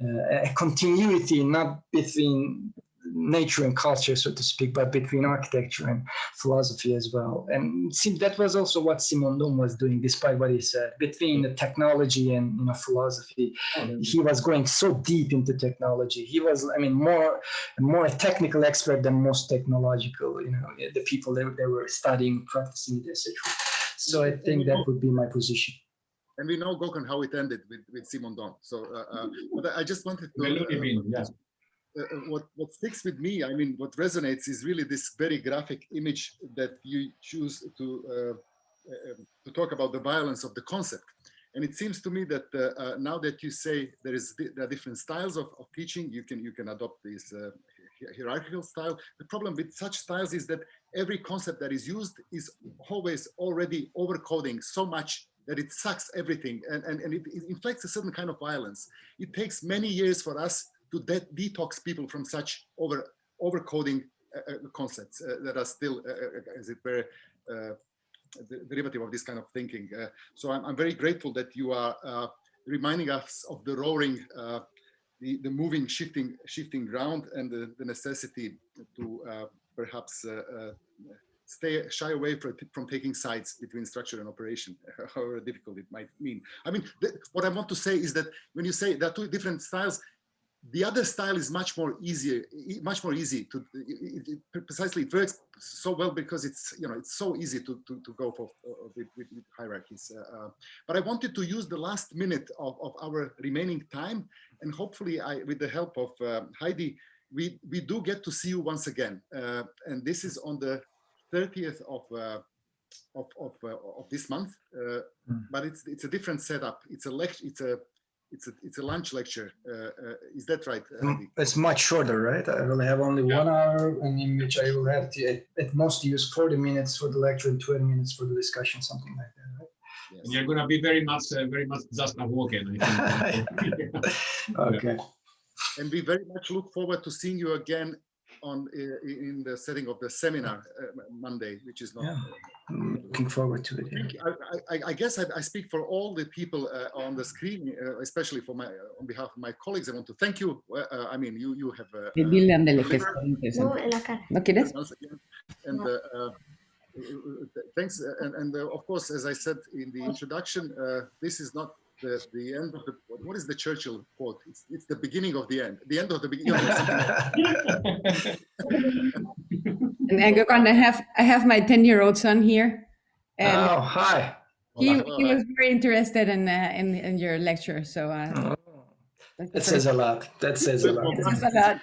a continuity not between nature and culture, so to speak, but between architecture and philosophy as well. And it seems that was also what Simondon was doing, despite what he said, between the technology and philosophy. He was going so deep into technology. He was, I mean, more a technical expert than most technological, the people that they were studying, practicing, etc. So I think that would be my position. And we know, Gökhan, how it ended with Simondon. So, but I just wanted to. What sticks with me, I mean, what resonates is really this very graphic image that you choose to talk about the violence of the concept. And it seems to me that now that you say there are different styles of teaching, you can adopt this hierarchical style. The problem with such styles is that every concept that is used is always already overcoding so much that it sucks everything, and it inflicts a certain kind of violence. It takes many years for us to detox people from such overcoding concepts that are still, as it were, the derivative of this kind of thinking. So I'm very grateful that you are reminding us of the roaring, the moving, shifting ground, and the necessity to perhaps shy away from taking sides between structure and operation, however difficult it might mean. I mean, what I want to say is that when you say there are two different styles, the other style is much more easy to precisely. It works so well because it's so easy to go for with hierarchies. But I wanted to use the last minute of our remaining time, and hopefully, with the help of Heidi, we do get to see you once again. And this is on the 30th of this month. But it's a different setup. It's a lecture. It's a lunch lecture. Is that right, Heidi? It's much shorter, right? I will have only 1 hour, and in which I will have to at most use 40 minutes for the lecture and 20 minutes for the discussion, something like that, right? Yes. And you're going to be very much just a walk-in, I think. Okay. And we very much look forward to seeing you again in the setting of the seminar Monday, which is not. Yeah, I'm looking forward to it. Yeah. I guess I speak for all the people on the screen, especially for on behalf of my colleagues. I want to thank you. I mean, you have. ¿No quieres? And thanks. And of course, as I said in the introduction, this is not the end of the. What is the Churchill quote? It's the beginning of the end. The end of the beginning. And Gökhan, I have my 10-year-old son here, and oh, hi. he was very interested in your lecture. So that says a lot. That says a lot. That says a lot.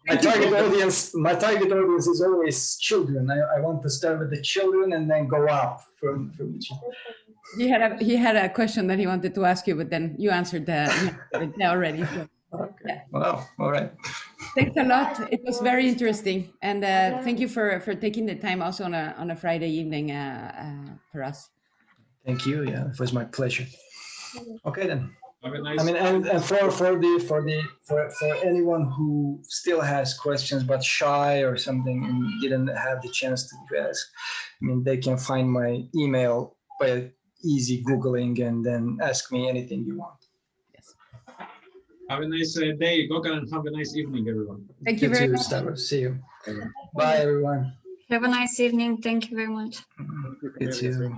My target audience is always children. I want to start with the children and then go up from the children. He had a question that he wanted to ask you, but then you answered that already. So, okay. Yeah. Well, all right. Thanks a lot. It was very interesting, and thank you for taking the time also on a Friday evening for us. Thank you. Yeah, it was my pleasure. Okay then. Have a nice. I mean, and for anyone who still has questions but shy or something and didn't have the chance to ask, I mean, they can find my email by easy Googling and then ask me anything you want. Yes. Have a nice day, Gökhan, and have a nice evening, everyone. Thank you very much. Stavros. See you. Bye, everyone. Have a nice evening. Thank you very much. You too.